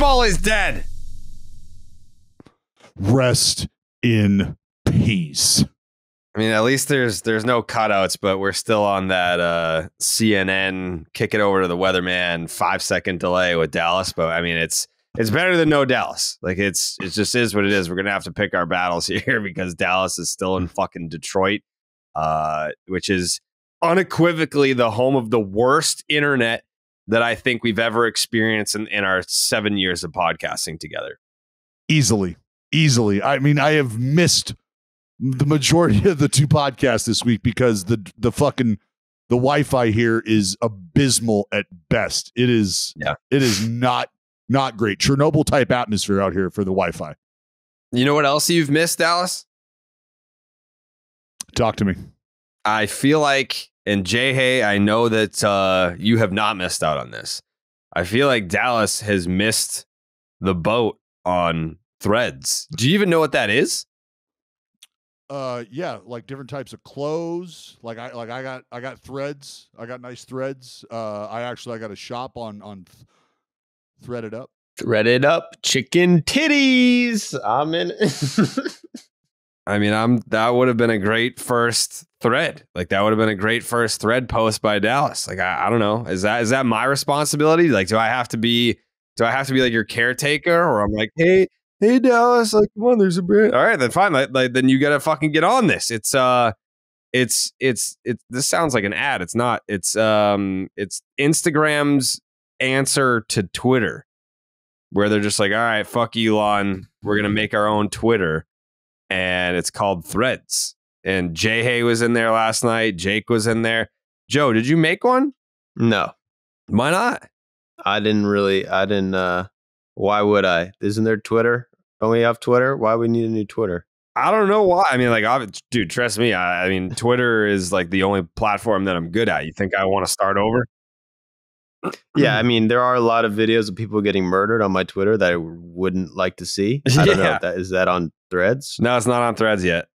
Baseball is dead. Rest in peace. I mean, at least there's no cutouts, but we're still on that CNN kick it over to the weatherman 5-second delay with Dallas. But I mean, it's better than no Dallas. Like it just is what it is. We're gonna have to pick our battles here because Dallas is still in fucking Detroit, which is unequivocally the home of the worst internet that I think we've ever experienced in our 7 years of podcasting together. Easily. I mean, I have missed the majority of the 2 podcasts this week because the Wi-Fi here is abysmal at best. It is not great. Chernobyl type atmosphere out here for the Wi-Fi. You know what else you've missed, Dallas? Talk to me. I feel like, and Jay Hay, I know that you have not missed out on this. I feel like Dallas has missed the boat on Threads. Do you even know what that is? Yeah, like different types of clothes. I got threads. I got nice threads. I got a shop on Threaded Up. Threaded Up chicken titties. I'm in. I mean, that would have been a great first thread. Like that would have been a great first thread post by Dallas. Like I don't know. Is that my responsibility? Like, do I have to be like your caretaker, or I'm like, hey Dallas, like come on, there's a brand. All right, then fine. Like then you gotta fucking get on this. It's this sounds like an ad. It's not. It's Instagram's answer to Twitter, where they're just like, all right, fuck Elon, we're gonna make our own Twitter, and it's called Threads. And Jay Hay was in there last night. Jake was in there. Joe, did you make one? No. Why not? I didn't. Why would I? Isn't there Twitter? Don't we have Twitter? Why we need a new Twitter? I don't know why. I mean, like, dude, trust me. I mean, Twitter is like the only platform that I'm good at. You think I want to start over? Yeah, I mean, there are a lot of videos of people getting murdered on my Twitter that I wouldn't like to see. I don't know. Is that on Threads? No, it's not on Threads yet.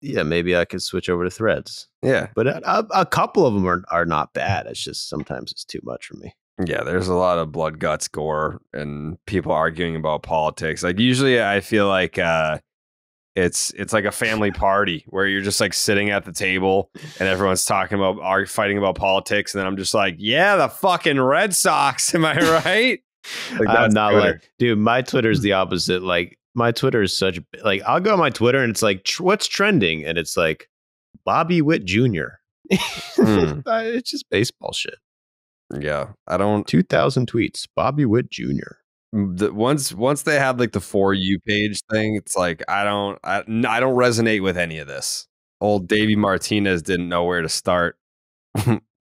Yeah, maybe I could switch over to Threads. Yeah. But a couple of them are not bad. It's just sometimes it's too much for me. Yeah, there's a lot of blood, guts, gore, and people arguing about politics. Like usually I feel like it's like a family party where you're just like sitting at the table and everyone's talking about fighting about politics. And then I'm just like, yeah, the fucking Red Sox. Am I right? Like, I'm not Twitter. Like, dude, my Twitter is the opposite. Like my Twitter is such like, I'll go on my Twitter and it's like, what's trending? And it's like Bobby Witt Jr. It's just baseball shit. Yeah, I don't. 2,000 tweets. Bobby Witt Jr. Once they have like the For You page thing, it's like I don't resonate with any of this. Old Dave Martinez didn't know where to start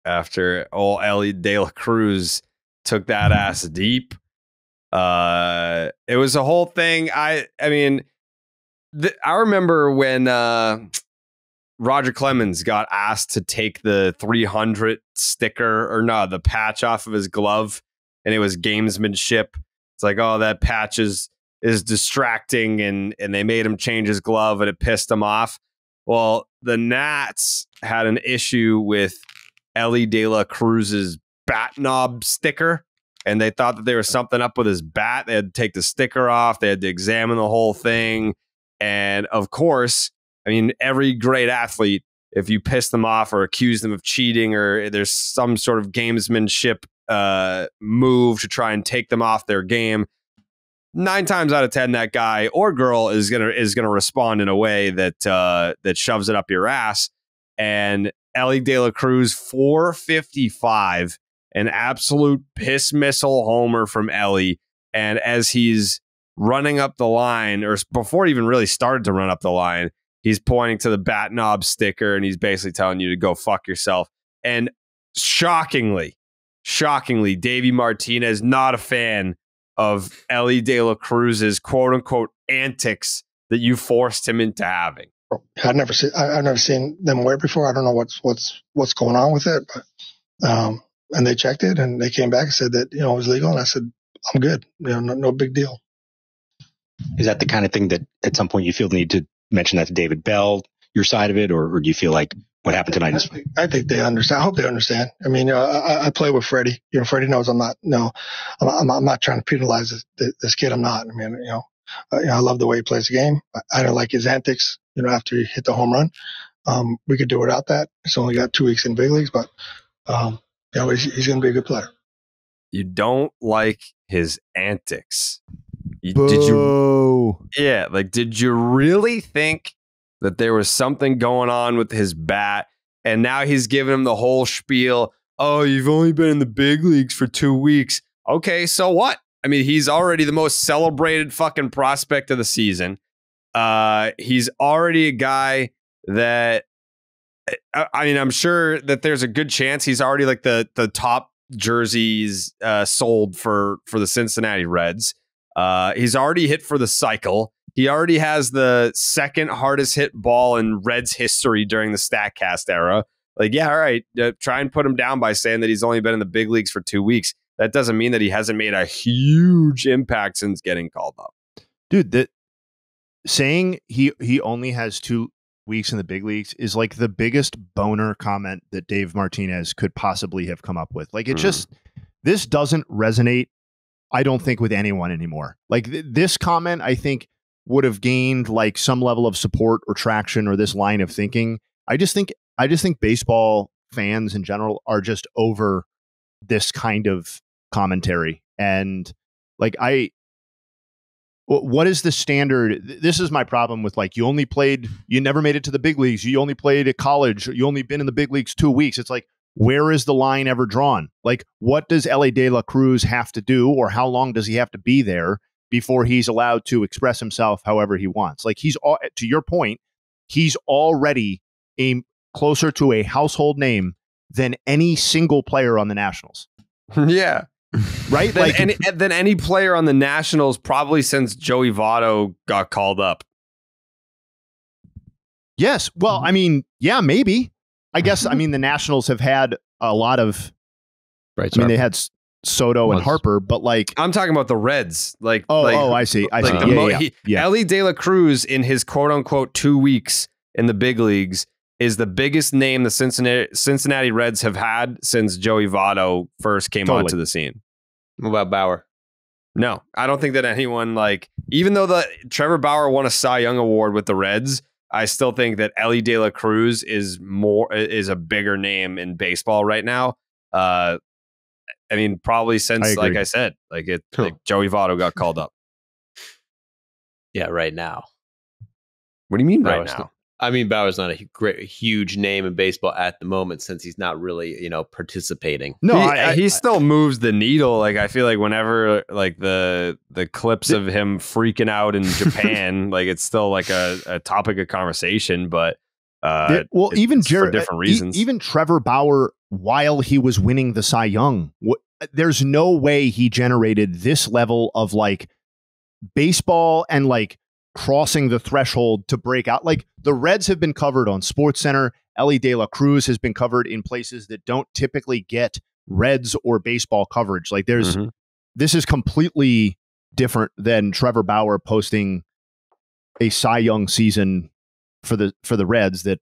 after old Elly De La Cruz took that ass deep. It was a whole thing. I mean, I remember when Roger Clemens got asked to take the 300 sticker or no, the patch off of his glove, and it was gamesmanship. It's like, oh, that patch is distracting, and they made him change his glove, and it pissed him off. Well, the Nats had an issue with Elly De La Cruz's bat knob sticker, and they thought that there was something up with his bat. They had to take the sticker off. They had to examine the whole thing, and of course, I mean, every great athlete, if you piss them off or accuse them of cheating or there's some sort of gamesmanship move to try and take them off their game, 9 times out of 10, that guy or girl is gonna respond in a way that shoves it up your ass. And Elly De La Cruz, 455, an absolute piss missile homer from Elly. And as he's running up the line, or before he even really started to run up the line, he's pointing to the bat knob sticker and he's basically telling you to go fuck yourself. And shockingly, Dave Martinez, not a fan of Elly De La Cruz's quote unquote antics that you forced him into having. I've never seen them wear it before. I don't know what's going on with it, but and they checked it and they came back and said that, it was legal. And I said, I'm good. No big deal. Is that the kind of thing that at some point you feel the need to mention that to David Bell, your side of it, or do you feel like what happened tonight is? I think they understand. I hope they understand. I mean, I play with Freddie. Freddie knows I'm not trying to penalize this kid. I'm not. I mean, I love the way he plays the game. I don't like his antics. After he hit the home run, we could do without that. He's only got 2 weeks in big leagues, but he's going to be a good player. You don't like his antics. Boo. Did you really think that there was something going on with his bat? And now he's giving him the whole spiel. Oh, you've only been in the big leagues for 2 weeks. Okay, so what? I mean, he's already the most celebrated fucking prospect of the season. He's already a guy that, I mean, I'm sure that there's a good chance he's already like the top jerseys sold for the Cincinnati Reds. He's already hit for the cycle. He already has the second hardest hit ball in Reds history during the StatCast era. Like, yeah, all right, try and put him down by saying that he's only been in the big leagues for 2 weeks. That doesn't mean that he hasn't made a huge impact since getting called up. Dude, saying he only has 2 weeks in the big leagues is like the biggest boner comment that Dave Martinez could possibly have come up with. Like, it just, this doesn't resonate, I don't think, with anyone anymore. Like, this comment, I think, would have gained like some level of support or traction, or this line of thinking. I just think baseball fans in general are just over this kind of commentary. And like, what is the standard? This is my problem with, like, you never made it to the big leagues. You only played at college. You only been in the big leagues 2 weeks. It's like, where is the line ever drawn? Like, what does Elly De La Cruz have to do, or how long does he have to be there before he's allowed to express himself however he wants? Like, to your point, he's already closer to a household name than any single player on the Nationals. Yeah. Right? Than any player on the Nationals probably since Joey Votto got called up. Yes. Well, I mean, yeah, maybe. I guess, I mean, the Nationals have had a lot of, they had Soto and Harper, but like, I'm talking about the Reds. I see. Elly De La Cruz in his quote unquote 2 weeks in the big leagues is the biggest name the Cincinnati Reds have had since Joey Votto first came onto the scene. What about Bauer? No, I don't think that anyone, like, even though Trevor Bauer won a Cy Young Award with the Reds, I still think that Elly De La Cruz is a bigger name in baseball right now. I mean, probably since, like I said, like Joey Votto got called up. Yeah, right now. What do you mean right now? I mean, Bauer's not a huge name in baseball at the moment, since he's not really, participating. No, he still moves the needle. Like, I feel like whenever like the clips of him freaking out in Japan, like, it's still like a topic of conversation. But even Jared, for different reasons. Even Trevor Bauer, while he was winning the Cy Young, there's no way he generated this level of like baseball and like crossing the threshold to break out. Like, the Reds have been covered on SportsCenter. Elly De La Cruz has been covered in places that don't typically get Reds or baseball coverage. Like, this is completely different than Trevor Bauer posting a Cy Young season for the Reds that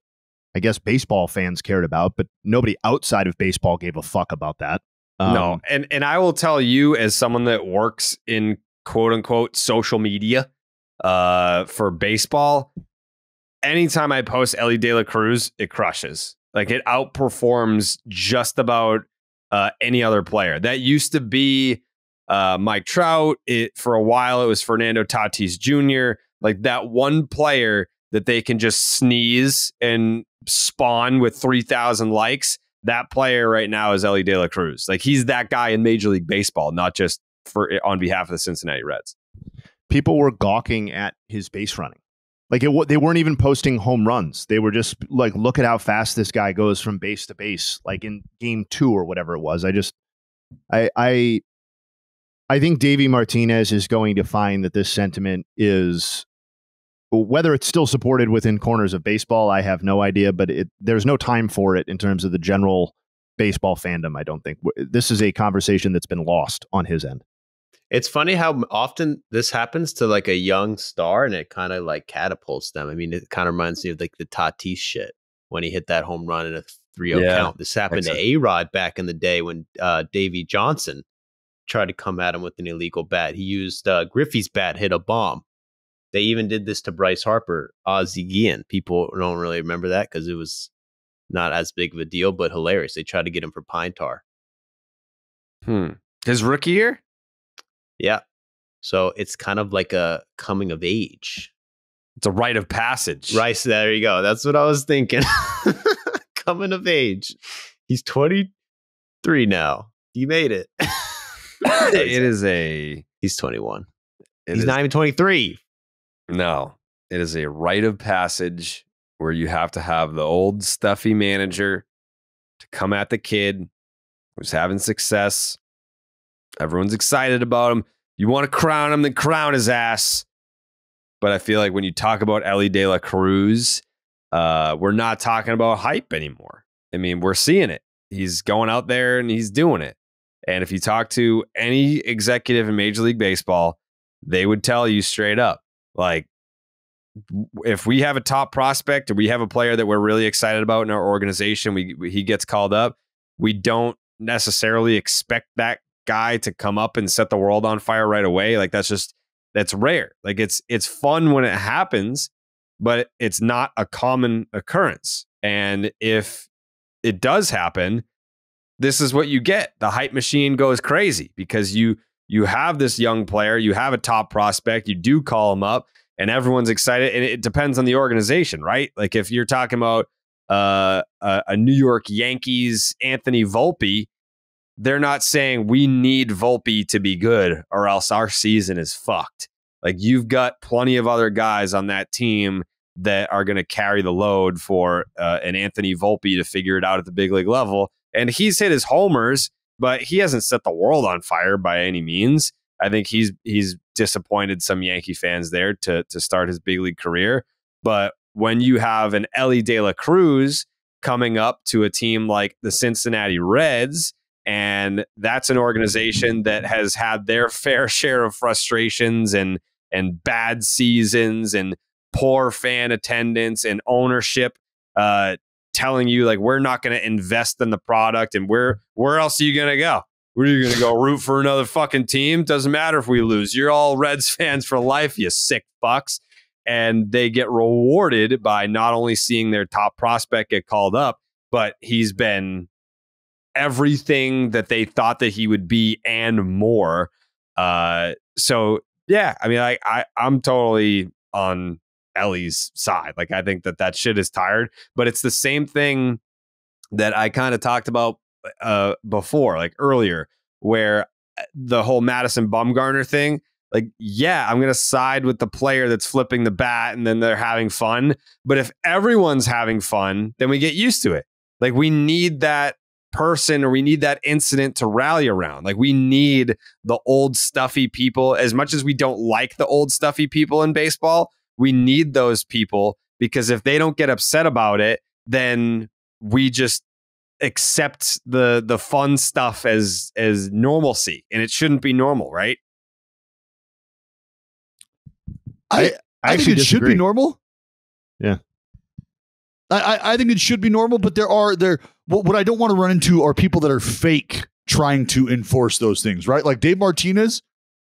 I guess baseball fans cared about, but nobody outside of baseball gave a fuck about that. No, and I will tell you, as someone that works in quote unquote social media for baseball, anytime I post Elly De La Cruz, it crushes. Like, it outperforms just about any other player. That used to be Mike Trout. For a while, it was Fernando Tatis Jr. Like, that one player that they can just sneeze and spawn with 3,000 likes. That player right now is Elly De La Cruz. Like, he's that guy in Major League Baseball, not just on behalf of the Cincinnati Reds. People were gawking at his base running. Like, they weren't even posting home runs. They were just like, look at how fast this guy goes from base to base, like in game 2 or whatever it was. I think Davey Martinez is going to find that this sentiment is, whether it's still supported within corners of baseball, I have no idea, but there's no time for it in terms of the general baseball fandom. I don't think this is a conversation that's been lost on his end. It's funny how often this happens to like a young star and it kind of like catapults them. I mean, it kind of reminds me of like the Tatis shit when he hit that home run in a 3-0 count. This happened to A-Rod back in the day when Davey Johnson tried to come at him with an illegal bat. He used Griffey's bat, hit a bomb. They even did this to Bryce Harper, Ozzie Guillen. People don't really remember that because it was not as big of a deal, but hilarious. They tried to get him for pine tar. His rookie year? Yeah. So it's kind of like a coming of age. It's a rite of passage. Right. So there you go. That's what I was thinking. Coming of age. He's 23 now. You made it. He's 21. He's not even 23. No, it is a rite of passage where you have to have the old stuffy manager to come at the kid who's having success. Everyone's excited about him. You want to crown him, then crown his ass. But I feel like when you talk about Elly De La Cruz, we're not talking about hype anymore. I mean, we're seeing it. He's going out there and he's doing it. And if you talk to any executive in Major League Baseball, they would tell you straight up, like, if we have a top prospect or we have a player that we're really excited about in our organization, he gets called up, we don't necessarily expect that guy to come up and set the world on fire right away. Like, that's rare. Like, it's fun when it happens, but it's not a common occurrence. And if it does happen, this is what you get. The hype machine goes crazy because you have this young player, you have a top prospect, you do call him up, and everyone's excited. And it depends on the organization, right? Like if you're talking about a New York Yankees Anthony Volpe, they're not saying we need Volpe to be good or else our season is fucked. Like you've got plenty of other guys on that team that are going to carry the load for an Anthony Volpe to figure it out at the big league level. And he's hit his homers, but he hasn't set the world on fire by any means. I think he's disappointed some Yankee fans there to start his big league career. But when you have an Elly De La Cruz coming up to a team like the Cincinnati Reds, and that's an organization that has had their fair share of frustrations and bad seasons and poor fan attendance and ownership telling you like we're not going to invest in the product, and where else are you going to go? Where are you going to go root for another fucking team? Doesn't matter if we lose. You're all Reds fans for life, you sick fucks. And they get rewarded by not only seeing their top prospect get called up, but he's been everything that they thought that he would be and more. So yeah, I mean, I'm totally on Elly's side. Like I think that shit is tired, but it's the same thing that I kind of talked about before, like earlier, where the whole Madison Bumgarner thing, like, yeah, I'm going to side with the player that's flipping the bat and then they're having fun. But if everyone's having fun, then we get used to it. Like we need that person or we need that incident to rally around. Like we need the old stuffy people. As much as we don't like the old stuffy people in baseball, we need those people because if they don't get upset about it, then we just accept the fun stuff as normalcy, and it shouldn't be normal, right? I think it should be normal. Yeah. I think it should be normal, but what I don't want to run into are people that are fake trying to enforce those things, right? Like Dave Martinez,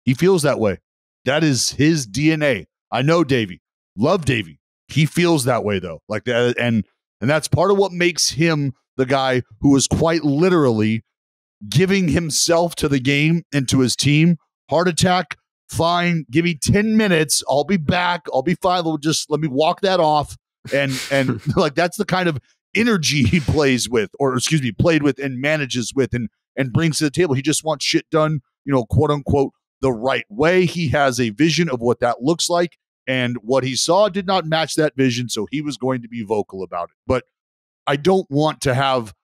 he feels that way. That is his DNA. I know Davey. Love Davey. He feels that way though. Like that, and that's part of what makes him the guy who is quite literally giving himself to the game and to his team. Heart attack, fine. Give me 10 minutes. I'll be back. I'll be fine. Just let me walk that off. And like that's the kind of energy he played with and manages with and brings to the table. He just wants shit done, quote unquote, the right way. He has a vision of what that looks like. And what he saw did not match that vision. So he was going to be vocal about it. But I don't want to have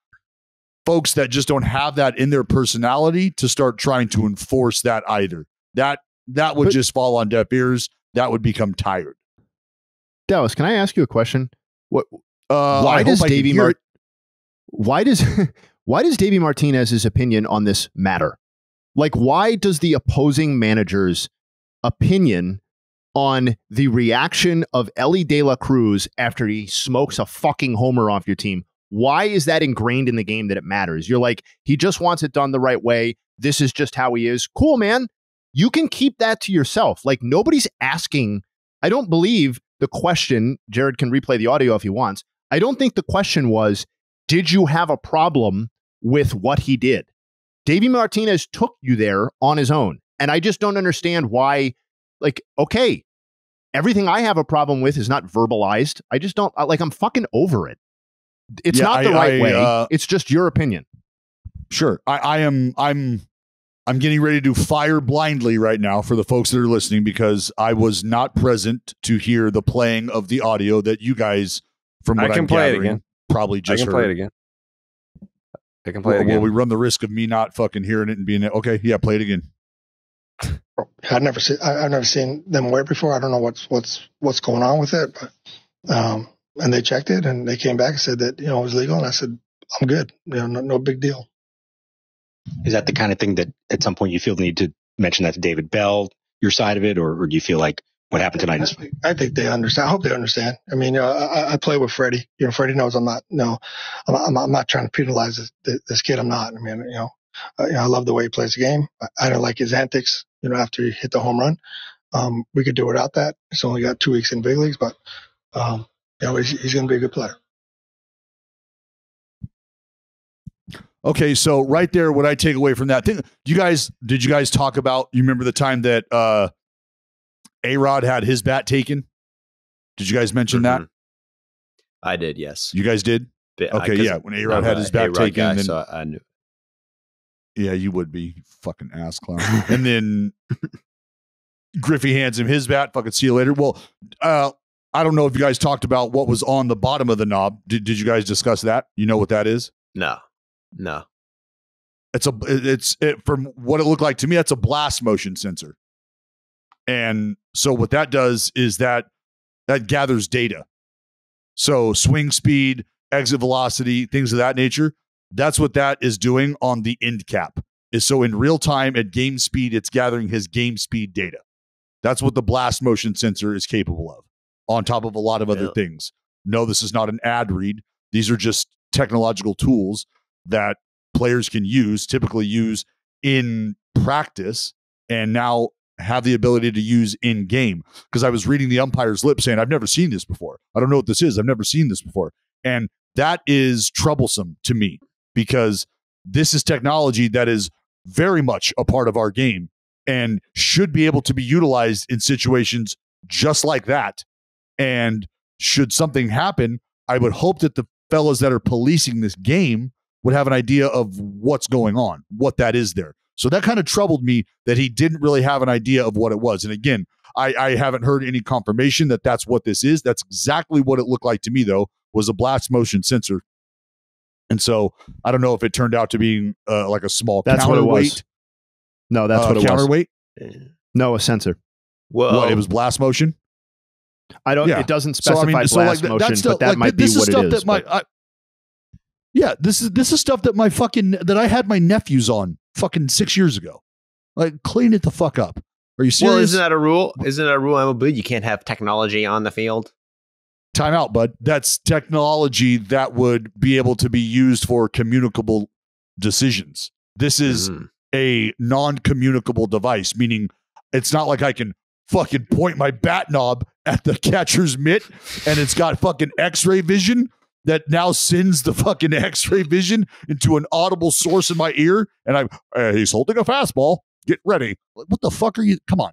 folks that just don't have that in their personality to start trying to enforce that either. That would just fall on deaf ears. That would become tired. Dallas, can I ask you a question? Why does Davey Martinez's opinion on this matter? Like, why does the opposing manager's opinion on the reaction of Elly De La Cruz after he smokes a fucking homer off your team, why is that ingrained in the game that it matters? You're like, he just wants it done the right way. This is just how he is. Cool, man. You can keep that to yourself. Like, nobody's asking. I don't believe the question, Jared can replay the audio if he wants. I don't think the question was, did you have a problem with what he did? Dave Martinez took you there on his own. And I just don't understand why, like, okay, everything I have a problem with is not verbalized. I just don't, like, I'm fucking over it. It's not the right way. It's just your opinion. Sure. I'm getting ready to fire blindly right now for the folks that are listening because I was not present to hear the playing of the audio that you guys, from what I'm gathering, again. Probably just heard. Play it again. I can play it again. Will we run the risk of me not fucking hearing it and being okay? Yeah, play it again. I've never seen them wear it before. I don't know what's going on with it, but and they checked it and they came back and said that, you know, it was legal, and I said, I'm good. You know, no big deal. Is that the kind of thing that at some point you feel the need to mention that to David Bell, your side of it, or do you feel like what happened tonight is? I think they understand. I hope they understand. I mean, I play with Freddie. You know, Freddie knows I'm not trying to penalize this kid. I'm not. I mean, I love the way he plays the game. I don't like his antics. You know, after he hit the home run, we could do without that. He's only got 2 weeks in big leagues, but he's going to be a good player. Okay, so right there, what I take away from that thing, did you guys talk about? You remember the time that A-Rod had his bat taken? Did you guys mention that? I did, yes. You guys did? Okay, yeah. When A-Rod had his bat taken, guy, then, so I knew. Yeah, you would be, you fucking ass clown. And then Griffey hands him his bat. Fucking see you later. Well, I don't know if you guys talked about what was on the bottom of the knob. Did you guys discuss that? You know what that is? No. It's from what it looked like to me, that's a blast motion sensor. And so what that does is that gathers data. So swing speed, exit velocity, things of that nature. That's what that is doing on the end cap. Is so in real time at game speed, it's gathering his game speed data. That's what the blast motion sensor is capable of, on top of a lot of other things. No, this is not an ad read. These are just technological tools that players can typically use in practice, and now have the ability to use in game. Because I was reading the umpire's lips saying, I've never seen this before. I don't know what this is. I've never seen this before. And that is troublesome to me, because this is technology that is very much a part of our game and should be able to be utilized in situations just like that. And should something happen, I would hope that the fellas that are policing this game would have an idea of what's going on, what that is there. So that kind of troubled me that he didn't really have an idea of what it was. And again, I haven't heard any confirmation that that's what this is. That's exactly what it looked like to me, though, was a blast motion sensor. And so I don't know if it turned out to be like a small counterweight. No, that's what it was. Counterweight? No, a sensor. Well, it was blast motion? I don't. Yeah. It doesn't specify blast motion, but that might be what it is. This is stuff that I had my nephews on fucking 6 years ago. Like, clean it the fuck up. Are you serious? Well, isn't that a rule? Isn't that a rule, MLB? You can't have technology on the field. Time out, bud. That's technology that would be able to be used for communicable decisions. This is a non-communicable device, meaning it's not like I can fucking point my bat knob at the catcher's mitt and it's got fucking X-ray vision that now sends the fucking X-ray vision into an audible source in my ear, and he's holding a fastball. Get ready. What the fuck are you? Come on.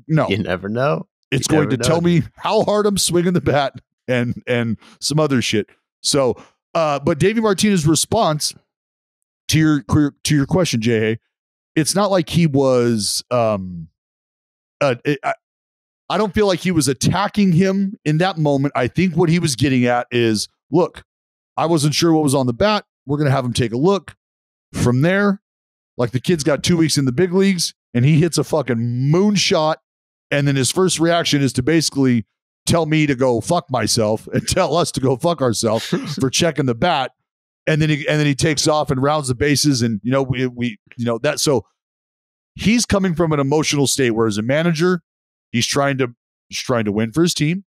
No. You never know. It's going to tell me how hard I'm swinging the bat and some other shit. So, but Dave Martinez's response to your question, Jay, it's not like he was. I don't feel like he was attacking him in that moment. I think what he was getting at is, look, I wasn't sure what was on the bat. We're going to have him take a look. From there, like, the kid's got 2 weeks in the big leagues and he hits a fucking moonshot. And then his first reaction is to basically tell me to go fuck myself and tell us to go fuck ourselves for checking the bat. and then he takes off and rounds the bases, and that. So he's coming from an emotional state where, as a manager, he's trying to win for his team,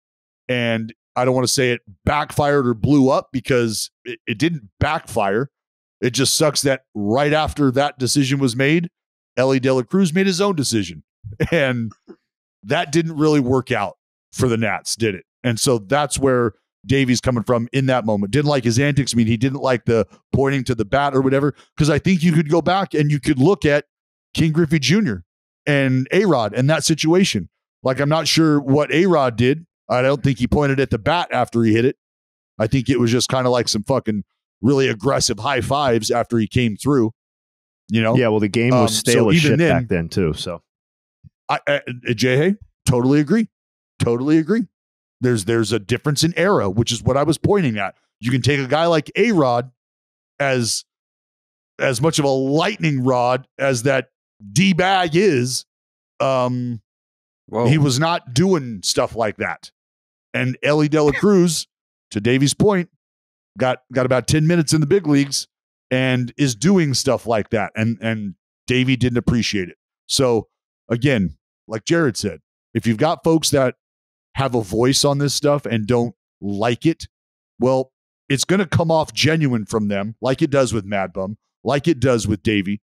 and I don't want to say it backfired or blew up, because it didn't backfire. It just sucks that right after that decision was made, Elly De La Cruz made his own decision, and that didn't really work out for the Nats, did it? And so that's where Davey's coming from in that moment. Didn't like his antics. I mean, he didn't like the pointing to the bat or whatever, because I think you could go back and you could look at King Griffey Jr. and A-Rod and that situation. Like, I'm not sure what A-Rod did. I don't think he pointed at the bat after he hit it. I think it was just kind of like some fucking really aggressive high fives after he came through. Yeah, well, the game was stale as shit back then too. So, Jay, totally agree. There's a difference in era, which is what I was pointing at. You can take a guy like A-Rod as much of a lightning rod as that D-bag is. He was not doing stuff like that. And Elly De La Cruz, to Davey's point, got about 10 minutes in the big leagues and is doing stuff like that. And Davey didn't appreciate it. So again, like Jared said, if you've got folks that have a voice on this stuff and don't like it, well, it's going to come off genuine from them, like it does with Mad Bum, like it does with Davey.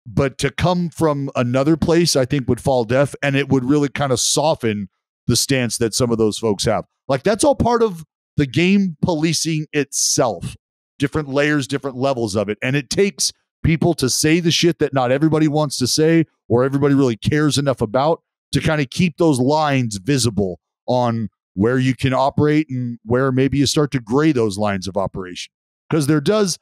But to come from another place, I think would fall deaf, and it would really kind of soften the stance that some of those folks have. Like, that's all part of the game policing itself. Different layers, different levels of it. And it takes people to say the shit that not everybody wants to say or everybody really cares enough about to kind of keep those lines visible on where you can operate and where maybe you start to gray those lines of operation. Because there does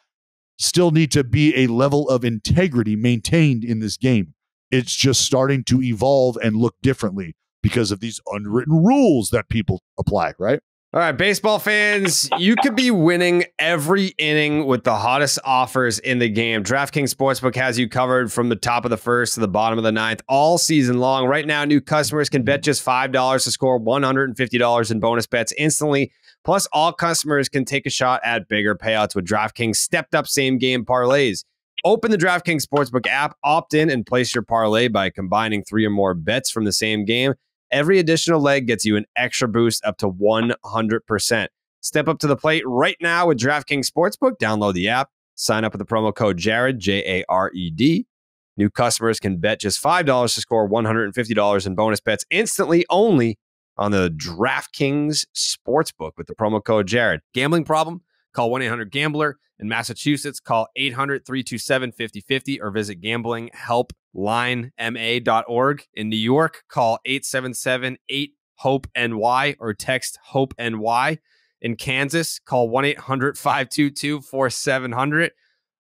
still need to be a level of integrity maintained in this game. It's just starting to evolve and look differently because of these unwritten rules that people apply, right? All right, baseball fans, you could be winning every inning with the hottest offers in the game. DraftKings Sportsbook has you covered from the top of the first to the bottom of the ninth all season long. Right now, new customers can bet just $5 to score $150 in bonus bets instantly. Plus, all customers can take a shot at bigger payouts with DraftKings stepped-up same-game parlays. Open the DraftKings Sportsbook app, opt in, and place your parlay by combining 3 or more bets from the same game. Every additional leg gets you an extra boost up to 100%. Step up to the plate right now with DraftKings Sportsbook. Download the app. Sign up with the promo code Jared, Jared. New customers can bet just $5 to score $150 in bonus bets instantly only on the DraftKings Sportsbook with the promo code Jared. Gambling problem? Call 1-800-GAMBLER. In Massachusetts, call 800-327-5050 or visit gamblinghelplinema.org. In New York, call 877-8-HOPE-NY or text HOPE-NY. In Kansas, call 1-800-522-4700.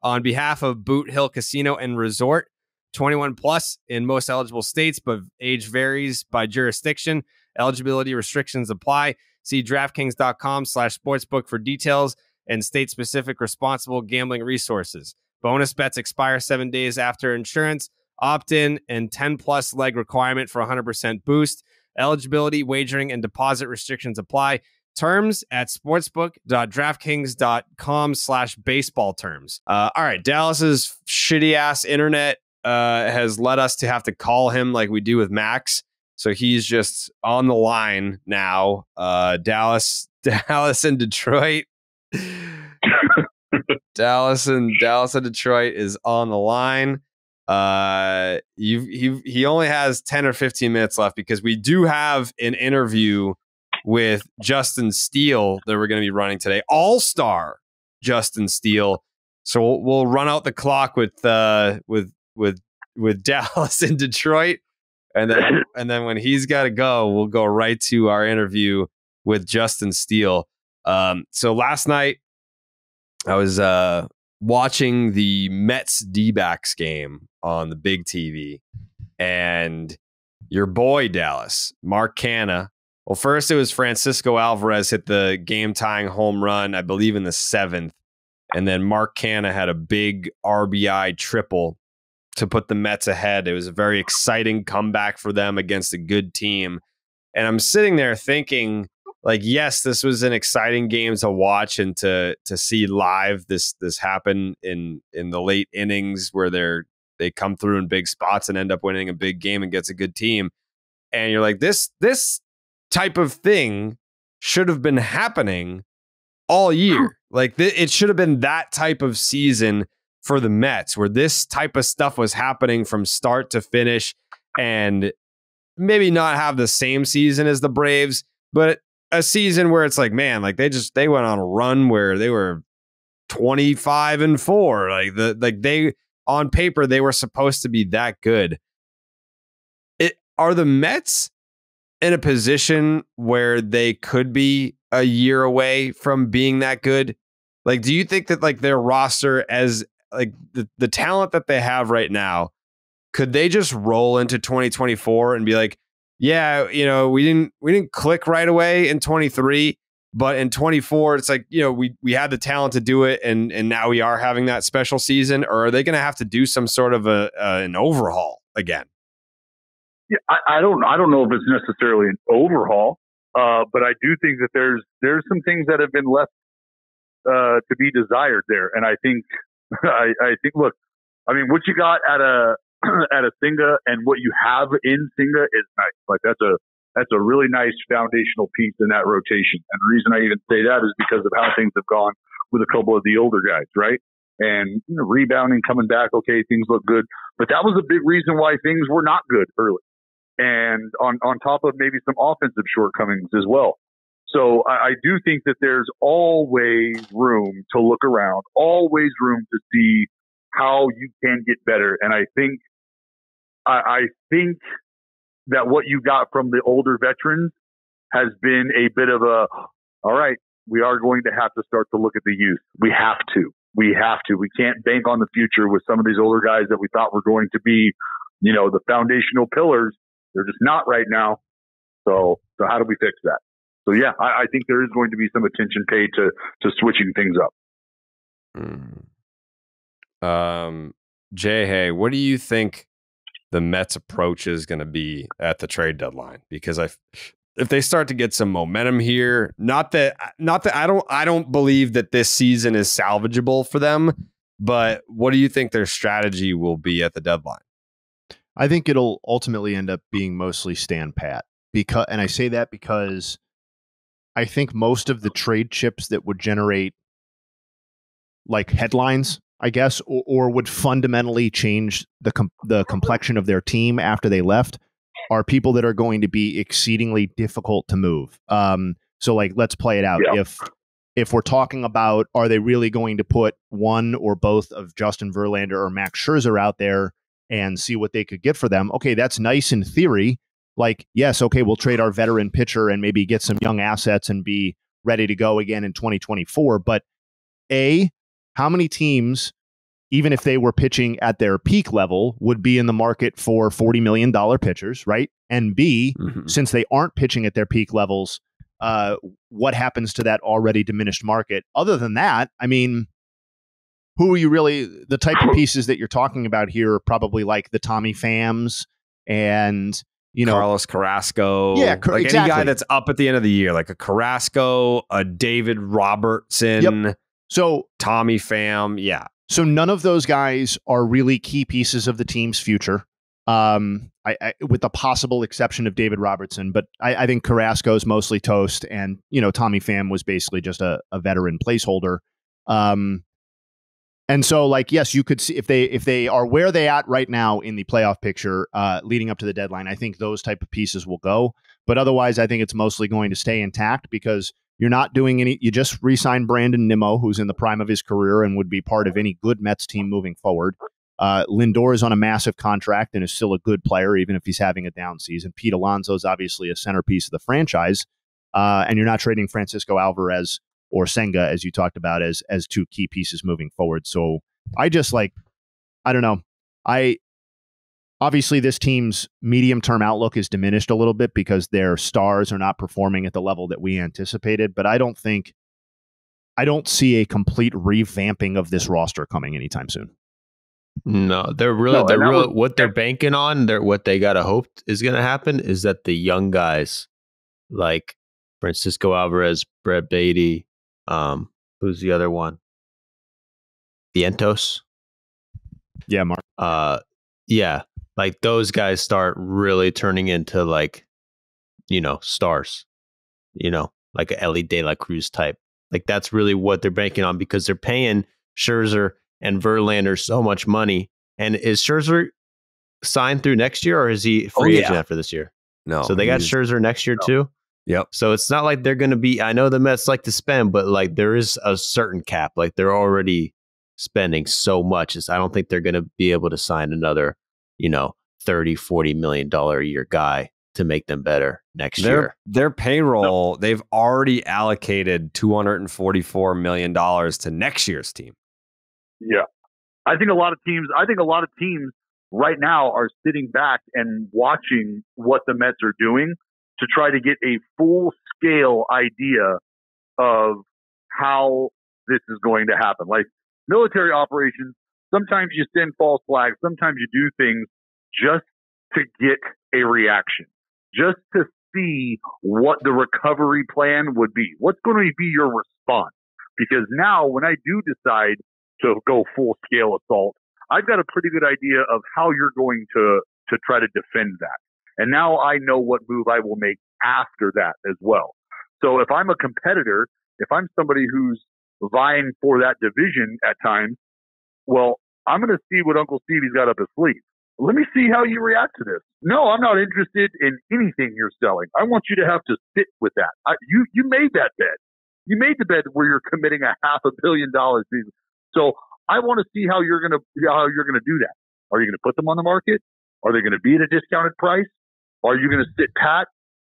On behalf of Boot Hill Casino and Resort, 21 plus in most eligible states, but age varies by jurisdiction. Eligibility restrictions apply. See DraftKings.com/sportsbook for details and state-specific responsible gambling resources. Bonus bets expire 7 days after insurance, opt-in, and 10-plus leg requirement for 100% boost. Eligibility, wagering, and deposit restrictions apply. Terms at sportsbook.draftkings.com/baseball terms. All right, Dallas's shitty-ass internet has led us to have to call him like we do with Max. So he's just on the line now. Dallas and Detroit. Dallas and Detroit is on the line. He only has 10 or 15 minutes left because we do have an interview with Justin Steele that we're going to be running today. All-star Justin Steele. So we'll run out the clock with Dallas and Detroit, and then when he's got to go, we'll go right to our interview with Justin Steele. So last night I was watching the Mets D-backs game on the big TV, and your boy Dallas, Mark Canha. Well, first it was Francisco Alvarez hit the game-tying home run, I believe in the 7th, and then Mark Canha had a big RBI triple to put the Mets ahead. It was a very exciting comeback for them against a good team. And I'm sitting there thinking, like, yes, this was an exciting game to watch and to see live. This happen in the late innings where they come through in big spots and end up winning a big game and gets a good team. And you're like, this type of thing should have been happening all year. Like it should have been that type of season for the Mets, where this type of stuff was happening from start to finish, and maybe not have the same season as the Braves, but a season where it's like, man, like they went on a run where they were 25-4. Like they on paper they were supposed to be that good. Are the Mets in a position where they could be a year away from being that good? Like, do you think that like their roster, as like the talent that they have right now, could they just roll into 2024 and be like, yeah, you know, we didn't click right away in 23, but in 24, it's like, you know, we had the talent to do it, and now we are having that special season? Or are they going to have to do some sort of an overhaul again? Yeah, I don't know if it's necessarily an overhaul, but I do think that there's some things that have been left to be desired there, and I think look, I mean, what you got at a Singa and what you have in Singa is nice. Like that's a really nice foundational piece in that rotation. And the reason I even say that is because of how things have gone with a couple of the older guys, right? And you know, rebounding, coming back, okay, things look good, but that was a big reason why things were not good early. And on top of maybe some offensive shortcomings as well. So I do think that there's always room to look around, always room to see how you can get better. And I think that what you got from the older veterans has been a bit of all right, we are going to have to start to look at the youth. We have to. We can't bank on the future with some of these older guys that we thought were going to be, you know, the foundational pillars. They're just not right now. So how do we fix that? So yeah, I think there is going to be some attention paid to switching things up. Jay, hey, what do you think the Mets' approach is going to be at the trade deadline? Because if they start to get some momentum here, not that I don't believe that this season is salvageable for them, but what do you think their strategy will be at the deadline? I think it'll ultimately end up being mostly stand pat, and I say that because I think most of the trade chips that would generate like headlines, I guess, or would fundamentally change the complexion of their team after they left, are people that are going to be exceedingly difficult to move. So like, let's play it out. Yeah. If we're talking about, are they really going to put one or both of Justin Verlander or Max Scherzer out there and see what they could get for them? Okay, that's nice in theory. Like, yes, okay, we'll trade our veteran pitcher and maybe get some young assets and be ready to go again in 2024. But how many teams, even if they were pitching at their peak level, would be in the market for $40 million pitchers, right? And B, since they aren't pitching at their peak levels, what happens to that already diminished market? Other than that, I mean, who are you really, the type of pieces that you're talking about here are probably like the Tommy Phams and, you know, Carlos Carrasco. Yeah, like exactly. Any guy that's up at the end of the year, like a Carrasco, a David Robertson, yep. So Tommy Pham. Yeah. So none of those guys are really key pieces of the team's future. With the possible exception of David Robertson, but I think Carrasco is mostly toast, and you know, Tommy Pham was basically just a veteran placeholder. And so, like, yes, you could see if they are where they at right now in the playoff picture, leading up to the deadline. I think those type of pieces will go, but otherwise, I think it's mostly going to stay intact because you're not doing any. You just re-signed Brandon Nimmo, who's in the prime of his career and would be part of any good Mets team moving forward. Lindor is on a massive contract and is still a good player, even if he's having a down season. Pete Alonso is obviously a centerpiece of the franchise, and you're not trading Francisco Alvarez or Senga, as you talked about, as two key pieces moving forward. So I just I don't know. Obviously this team's medium-term outlook is diminished a little bit because their stars are not performing at the level that we anticipated, but I don't see a complete revamping of this roster coming anytime soon. No, they're what they're banking on, what they gotta hope is gonna happen is that the young guys, like Francisco Alvarez, Brett Beatty. Who's the other one? Vientos. Yeah, Mark. Yeah, like those guys start really turning into like, stars. Like a Elly De La Cruz type. Like that's really what they're banking on because they're paying Scherzer and Verlander so much money. And is Scherzer signed through next year, or is he free agent after this year? No. So they got Scherzer next year too. Yep. So it's not like they're going to be. I know the Mets like to spend, but like there is a certain cap. Like they're already spending so much. I don't think they're going to be able to sign another, $30-40 million a year guy to make them better next year. Their payroll, they've already allocated $244 million to next year's team. Yeah. I think a lot of teams right now are sitting back and watching what the Mets are doing to try to get a full scale idea of how this is going to happen. Like military operations, sometimes you send false flags, sometimes you do things just to get a reaction, just to see what the recovery plan would be. What's going to be your response? Because now when I do decide to go full scale assault, I've got a pretty good idea of how you're going to try to defend that. And now I know what move I will make after that as well. So if I'm a competitor, if I'm somebody who's vying for that division at times, well, I'm going to see what Uncle Stevie's got up his sleeve. Let me see how you react to this. No, I'm not interested in anything you're selling. I want you to have to sit with that. You made that bed. You made the bed where you're committing $500 million. So I want to see how you're going to do that. Are you going to put them on the market? Are they going to be at a discounted price? Are you going to sit pat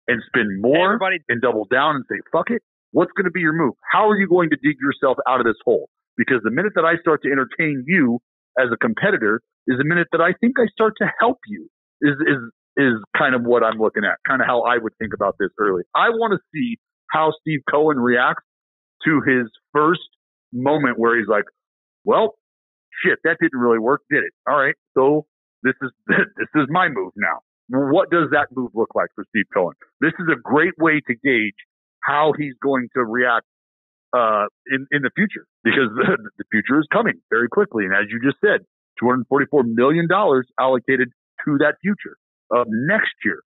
and spend more and double down and say, fuck it? What's going to be your move? How are you going to dig yourself out of this hole? Because the minute that I start to entertain you as a competitor is the minute that I think I start to help you is kind of what I'm looking at, kind of how I would think about this early. I want to see how Steve Cohen reacts to his first moment where he's like, well, shit, that didn't really work, did it? All right, so this is my move now. What does that move look like for Steve Cohen? This is a great way to gauge how he's going to react in the future, because the future is coming very quickly. And as you just said, $244 million allocated to that future of next year.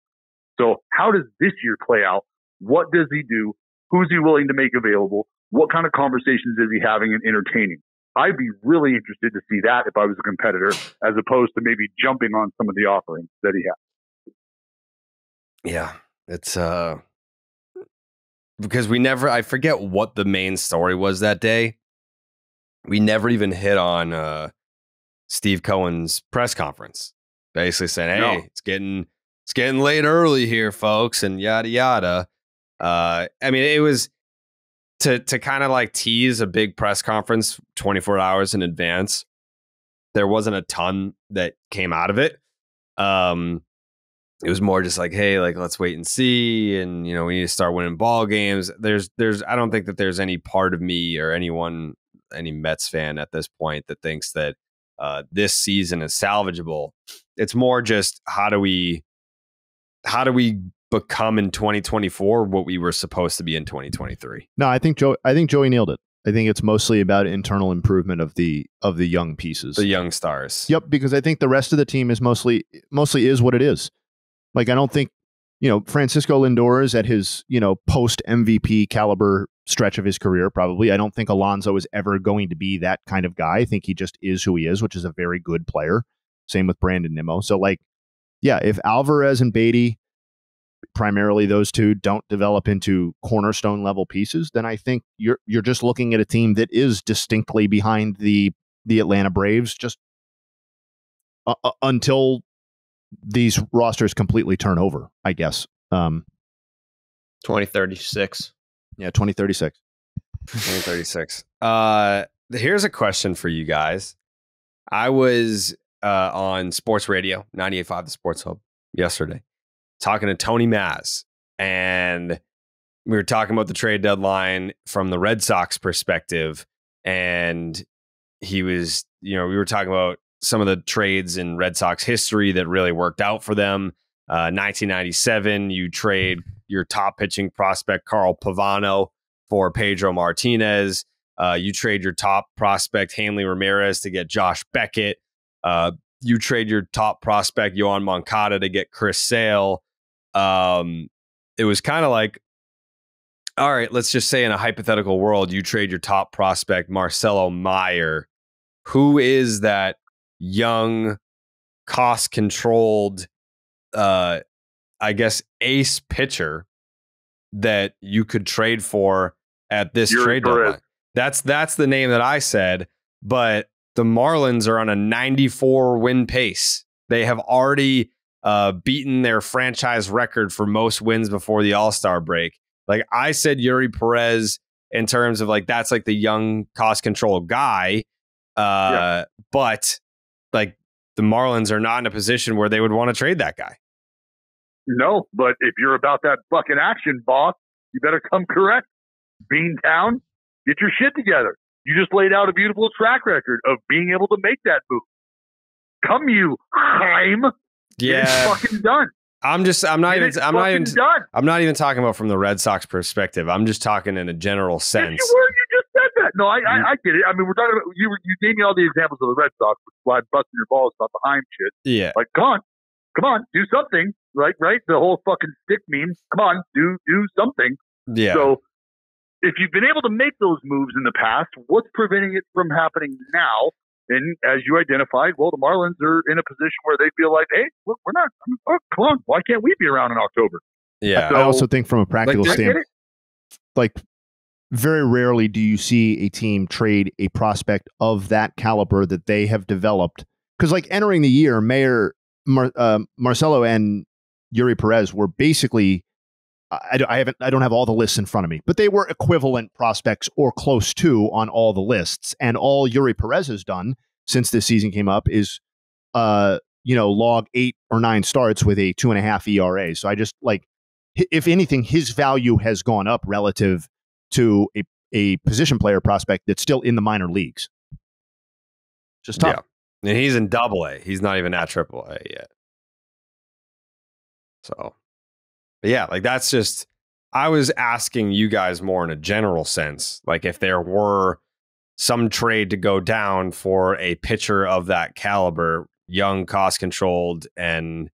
So how does this year play out? What does he do? Who's he willing to make available? What kind of conversations is he having and entertaining? I'd be really interested to see that if I was a competitor, as opposed to maybe jumping on some of the offerings that he has. Yeah, it's because I forget what the main story was that day. We never even hit on Steve Cohen's press conference, basically saying, "Hey, it's getting late early here, folks," and yada yada. I mean, it was to kind of like tease a big press conference 24 hours in advance. There wasn't a ton that came out of it. It was more just like, hey, like, let's wait and see. And, we need to start winning ball games. I don't think that there's any part of me or any Mets fan at this point that thinks that this season is salvageable. It's more just how do we become in 2024 what we were supposed to be in 2023? No, I think Joey nailed it. I think it's mostly about internal improvement of the young pieces, the young stars. Yep, because I think the rest of the team is mostly is what it is. Like, I don't think, Francisco Lindor is at his, post MVP caliber stretch of his career, probably. I don't think Alonso is ever going to be that kind of guy. I think he just is who he is, which is a very good player. Same with Brandon Nimmo. So, like, yeah, if Alvarez and Beatty, primarily those two, don't develop into cornerstone level pieces, then I think you're just looking at a team that is distinctly behind the Atlanta Braves, just until these rosters completely turn over, I guess. 2036. Yeah, 2036. 2036. Here's a question for you guys. I was on sports radio, 98.5 The Sports Hub, yesterday, talking to Tony Maz, and we were talking about the trade deadline from the Red Sox perspective, and he was, we were talking about some of the trades in Red Sox history that really worked out for them. 1997, you trade your top pitching prospect, Carl Pavano, for Pedro Martinez. You trade your top prospect, Hanley Ramirez, to get Josh Beckett. You trade your top prospect, Yohan Moncada, to get Chris Sale. It was kind of like, all right, let's just say in a hypothetical world, you trade your top prospect, Marcelo Meyer. Who is that young, cost-controlled, I guess, ace pitcher that you could trade for at this trade deadline? That's the name that I said, but the Marlins are on a 94 win pace. They have already beaten their franchise record for most wins before the All-Star break. Like I said, Yuri Perez in terms of like, that's like the young cost control guy. But like the Marlins are not in a position where they would want to trade that guy. No, but if you're about that fucking action, boss, you better come correct. Beantown, get your shit together. You just laid out a beautiful track record of being able to make that move. Come you, Chaim. Yeah. It's fucking done. I'm not even talking about from the Red Sox perspective. I'm just talking in a general sense. Yes, you just said that. No, I get it. I mean, we're talking about you gave me all the examples of the Red Sox, which is why I'm busting your balls about the Heim shit. Yeah. Like, come on, do something. Right? The whole fucking stick meme. Come on, do something. Yeah. So if you've been able to make those moves in the past, what's preventing it from happening now? And as you identified, well, the Marlins are in a position where they feel like, hey, look, we're not. Oh, come on, why can't we be around in October? Yeah. So, I also think from a practical standpoint, like very rarely do you see a team trade a prospect of that caliber that they have developed. Because like entering the year, Marcelo and Yuri Perez were basically, I don't have all the lists in front of me, but they were equivalent prospects or close to on all the lists. And all Yuri Perez has done since this season came up is, log 8 or 9 starts with a 2.5 ERA. So I just like, if anything, his value has gone up relative to a position player prospect that's still in the minor leagues. Just tough. Yeah. And he's in AA. He's not even at AAA yet. So, but yeah, like that's just, I was asking you guys more in a general sense, like if there were some trade to go down for a pitcher of that caliber, young, cost controlled, and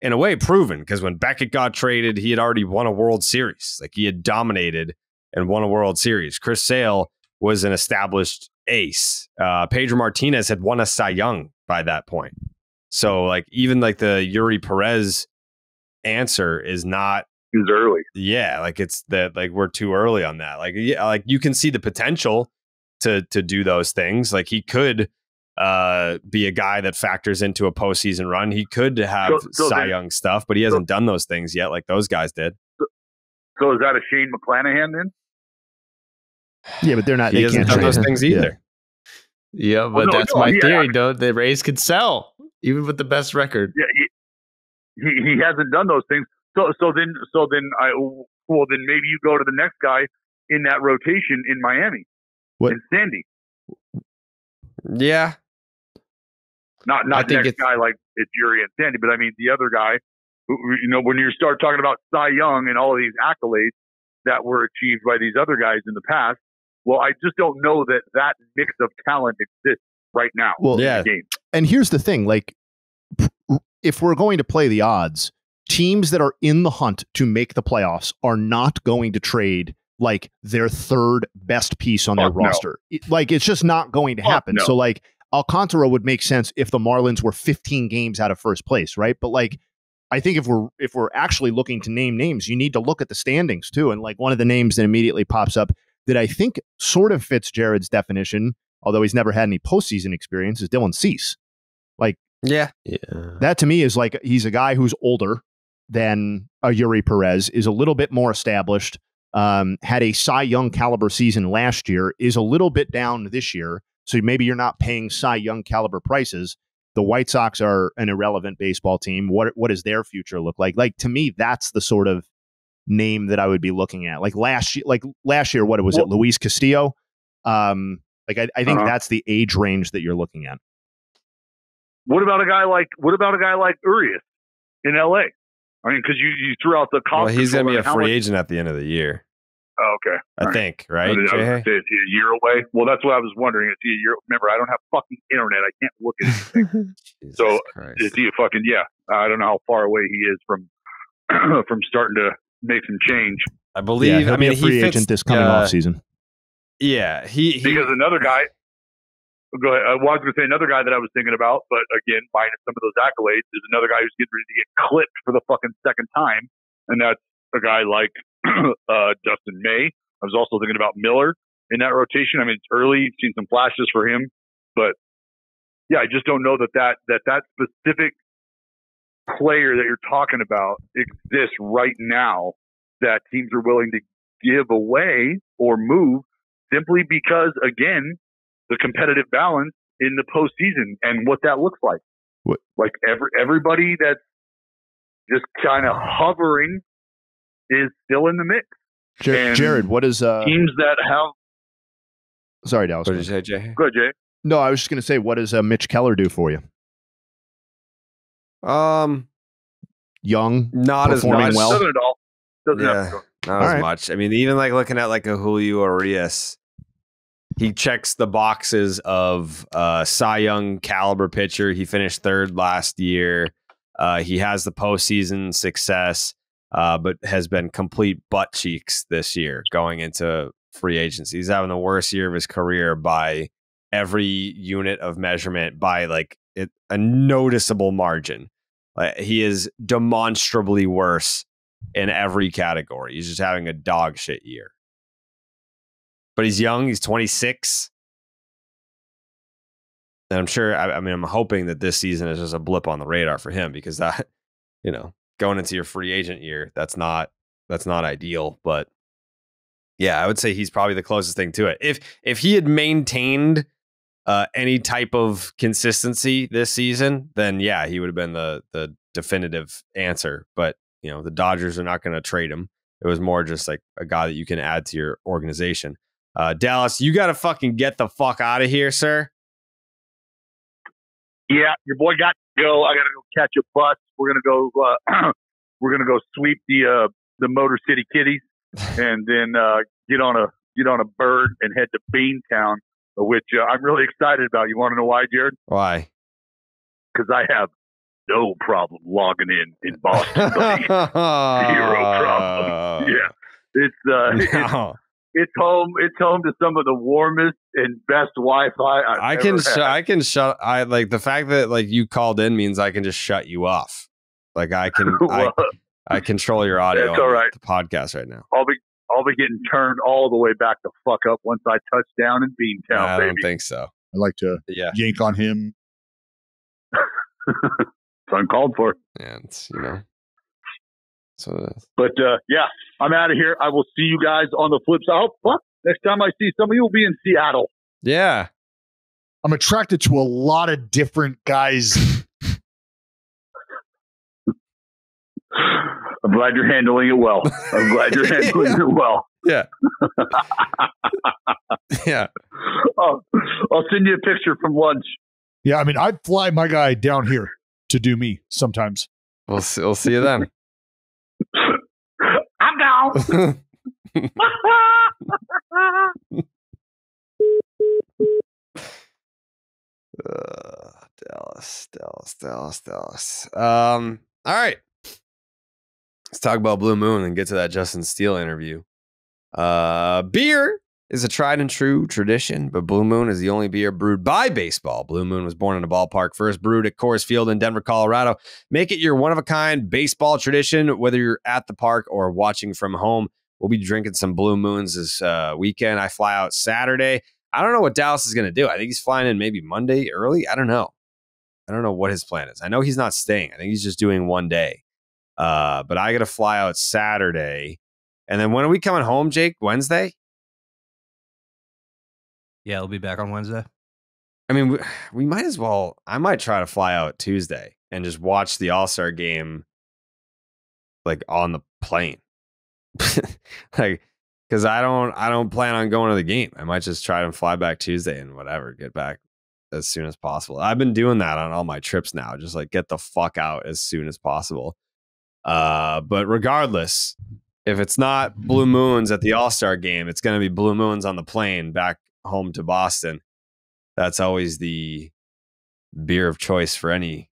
in a way proven, because when Beckett got traded, he had already won a World Series. Like he had dominated and won a World Series. Chris Sale was an established ace. Pedro Martinez had won a Cy Young by that point. So like even like the Yuri Perez answer is not early. Yeah, like it's that like we're too early on that. Like yeah, like you can see the potential to do those things. Like he could be a guy that factors into a postseason run. He could have Cy Young stuff, but he hasn't done those things yet, like those guys did. So is that a Shane McClanahan then? Yeah, but they're not. He hasn't done those things either. Yeah, but that's my theory. Don't the Rays could sell even with the best record? Yeah, he hasn't done those things. So then maybe you go to the next guy in that rotation in Miami. What? In Sandy. Yeah. Not the next guy like it's Yuri and Sandy, but I mean the other guy who, when you start talking about Cy Young and all of these accolades that were achieved by these other guys in the past, well, I just don't know that mix of talent exists right now in the game. And here's the thing, like if we're going to play the odds, teams that are in the hunt to make the playoffs are not going to trade like their third best piece on their roster. Like it's just not going to happen. So like Alcantara would make sense if the Marlins were 15 games out of first place, right? But like I think if we're actually looking to name names, you need to look at the standings too. And like one of the names that immediately pops up that I think sort of fits Jared's definition, although he's never had any postseason experience, is Dylan Cease. Like that to me is like he's a guy who's older than a Yuri Perez, is a little bit more established, had a Cy Young caliber season last year, is a little bit down this year. So maybe you're not paying Cy Young caliber prices. The White Sox are an irrelevant baseball team. What does their future look like? Like to me, that's the sort of name that I would be looking at. Like last year, what was it? Luis Castillo. I think that's the age range that you're looking at. What about a guy like Urias in LA? I mean, because you threw out the cost. Well, he's going to be a how free much- agent at the end of the year. Oh, okay. I think, right? I was Jay? gonna say, is he a year away? Well, that's what I was wondering. Is he a year? Remember, I don't have fucking internet. I can't look at anything. Jesus So Christ. is he a fucking I don't know how far away he is from from starting to make some change. I believe. he'll I mean, be a free he fits, agent this coming off season. Yeah, he Because another guy. Go ahead. I was going to say another guy that I was thinking about, but again, minus some of those accolades, is another guy who's getting ready to get clipped for the fucking second time, and that's a guy like Justin May. I was also thinking about Miller in that rotation. I mean, it's early, seen some flashes for him, but yeah, I just don't know that specific player that you're talking about exists right now that teams are willing to give away or move simply because, again, the competitive balance in the postseason and what that looks like. What? Like everybody that's just kind of hovering is still in the mix. And Jared, what is teams that have? Sorry, Dallas. What did you say, Jay? Go ahead, Jay. No, I was just going to say, what does Mitch Keller do for you? Young, Not as performing much. well. Doesn't at all. Doesn't Yeah, have to. not All as right. much. I mean, even like looking at like a Julio Urias, he checks the boxes of Cy Young caliber pitcher. He finished third last year. He has the postseason success, but has been complete butt cheeks this year going into free agency. He's having the worst year of his career by every unit of measurement by like a noticeable margin. He is demonstrably worse in every category. He's just having a dog shit year. But he's young. He's 26. And I'm sure, I'm hoping that this season is just a blip on the radar for him because that, going into your free agent year, that's not ideal. But yeah, I would say he's probably the closest thing to it. If he had maintained any type of consistency this season, then yeah, he would have been the definitive answer. But the Dodgers are not going to trade him. It was more just like a guy that you can add to your organization. Dallas, you got to fucking get the fuck out of here, sir. Yeah, your boy got to go. I got to go catch a bus. We're gonna go. We're gonna go sweep the Motor City Kitties, and then get on a bird and head to Beantown, which I'm really excited about. You want to know why, Jared? Why? Because I have no problem logging in Boston, buddy. Zero problem. Yeah, it's home. It's home to some of the warmest and best Wi-Fi I've ever had. I like the fact that like you called in means I can just shut you off. Like I can, Well, I control your audio. That's all right. The podcast right now. I'll be getting turned all the way back the fuck up once I touch down in Beantown, I baby. don't think so. I like to Yeah, yank on him. It's uncalled for. and so But yeah, I'm out of here. I will see you guys on the flip side. Oh, fuck. Next time I see some of you will be in Seattle. yeah. I'm attracted to a lot of different guys. I'm glad you're handling it well. I'm glad you're handling it well. Yeah. Yeah. Oh, I'll send you a picture from lunch. Yeah, I mean, I'd fly my guy down here to do me sometimes. We'll see you then. I'm down. Dallas. All right. Let's talk about Blue Moon and get to that Justin Steele interview. Beer is a tried and true tradition, but Blue Moon is the only beer brewed by baseball. Blue Moon was born in a ballpark, first brewed at Coors Field in Denver, Colorado. Make it your one-of-a-kind baseball tradition, whether you're at the park or watching from home. We'll be drinking some Blue Moons this weekend. I fly out Saturday. I don't know what Dallas is going to do. I think he's flying in maybe Monday early. I don't know what his plan is. I know he's not staying. I think he's just doing one day. But I got to fly out Saturday. And then when are we coming home, Jake? Wednesday? Yeah, I'll be back on Wednesday. I mean, we might as well. I might try to fly out Tuesday and just watch the All-Star game like on the plane. Like, because I don't plan on going to the game. I might just try to fly back Tuesday and whatever, get back as soon as possible. I've been doing that on all my trips now. Just like get the fuck out as soon as possible. But regardless, if it's not Blue Moons at the All-Star game, it's going to be Blue Moons on the plane back home to Boston. That's always the beer of choice for any